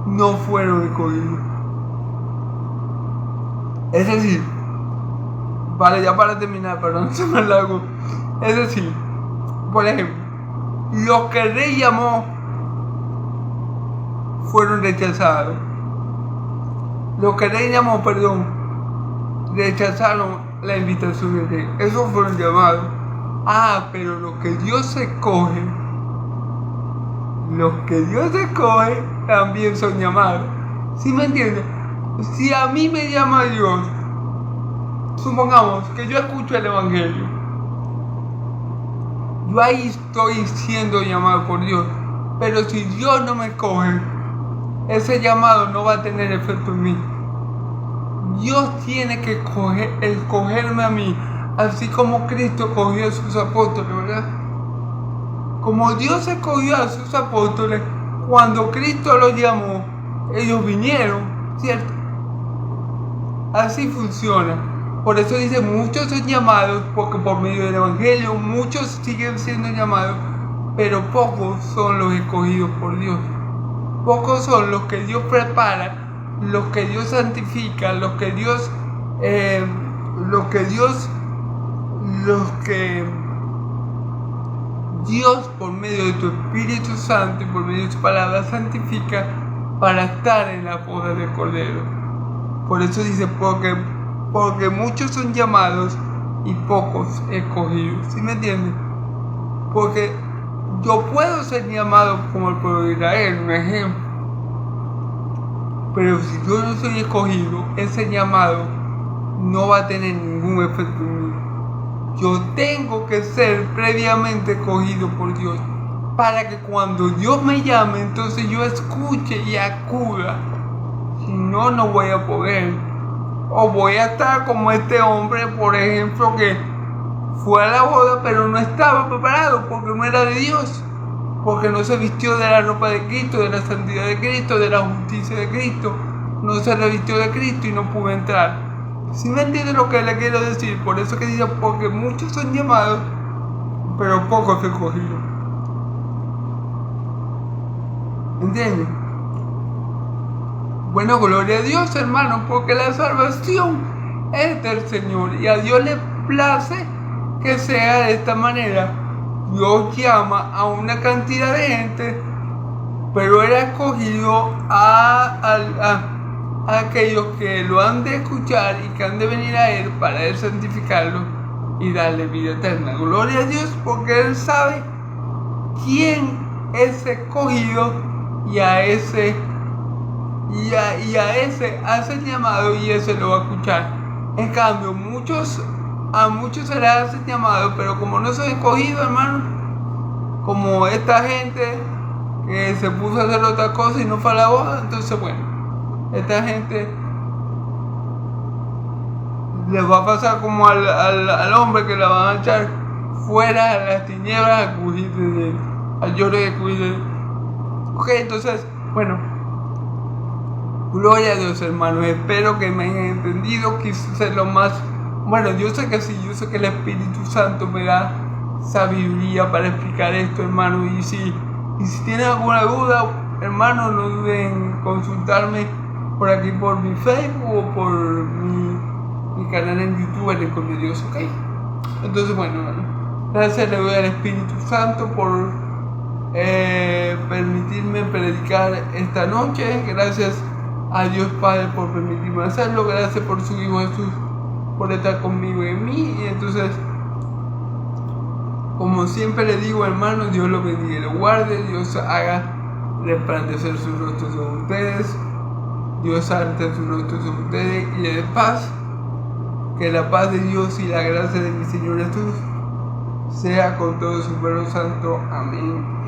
no fueron escogidos. Es decir, ya para terminar, para no ser más largo, es decir, por ejemplo, los que el rey llamó fueron rechazados. Los que el rey llamó, rechazaron la invitación del rey. Esos fueron llamados. Pero los que Dios escoge, también son llamados. ¿Sí me entiendes? Si a mí me llama Dios, supongamos que yo escucho el Evangelio, yo ahí estoy siendo llamado por Dios. Pero si Dios no me escoge, ese llamado no va a tener efecto en mí. Dios tiene que escogerme a mí, así como Cristo escogió a sus apóstoles, ¿verdad? Como Dios escogió a sus apóstoles, cuando Cristo los llamó, ellos vinieron, ¿cierto? Así funciona. Por eso dice, muchos son llamados, porque por medio del Evangelio muchos siguen siendo llamados, pero pocos son los escogidos por Dios. Pocos son los que Dios prepara, los que Dios santifica, los que Dios por medio de tu Espíritu Santo y por medio de su palabra santifica para estar en la boda del Cordero. Por eso dice, porque muchos son llamados y pocos escogidos. ¿Sí me entiendes? Porque yo puedo ser llamado como el pueblo de Israel, un ejemplo. Pero si yo no soy escogido, ese llamado no va a tener ningún efecto en mí. Yo tengo que ser previamente escogido por Dios, para que cuando Dios me llame, entonces yo escuche y acuda. Si no, no voy a poder. O voy a estar como este hombre, por ejemplo, que fue a la boda, pero no estaba preparado porque no era de Dios. Porque no se vistió de la ropa de Cristo, de la santidad de Cristo, de la justicia de Cristo. No se revistió de Cristo y no pudo entrar. ¿Sí me entiende lo que le quiero decir? Por eso que dice, porque muchos son llamados, pero pocos escogidos. ¿Entienden? Bueno, gloria a Dios, hermano, porque la salvación es del Señor y a Dios le place que sea de esta manera. Dios llama a una cantidad de gente, pero Él ha escogido a aquellos que lo han de escuchar y que han de venir a Él para Él santificarlo y darle vida eterna. Gloria a Dios, porque Él sabe quién es escogido y a ese hace el llamado y ese lo va a escuchar. En cambio, a muchos se les hace llamado, pero como no son escogidos, hermano, como esta gente que se puso a hacer otra cosa y no fue a la boda. Entonces bueno, esta gente les va a pasar como al hombre que la van a echar fuera a las tinieblas a cubrir de él, al lloro de cubrir de él. Ok, entonces, bueno, gloria a Dios, hermanos. Espero que me hayan entendido. Quise ser lo más... Bueno, yo sé que sí, yo sé que el Espíritu Santo me da sabiduría para explicar esto, hermano. Y si tienen alguna duda, hermano, no duden en consultarme por aquí, por mi Facebook o por mi canal en YouTube, El Eco de Dios, ok. Entonces, bueno, hermano, gracias le doy al Espíritu Santo por permitirme predicar esta noche. Gracias a Dios Padre por permitirme hacerlo. Gracias por su Hijo Jesús, por estar conmigo y en mí. Y entonces, como siempre le digo, hermano, Dios lo bendiga y lo guarde. Dios haga resplandecer sus rostros sobre ustedes. Dios alce sus rostros sobre ustedes y le dé paz. Que la paz de Dios y la gracia de mi Señor Jesús sea con todo su pueblo santo. Amén.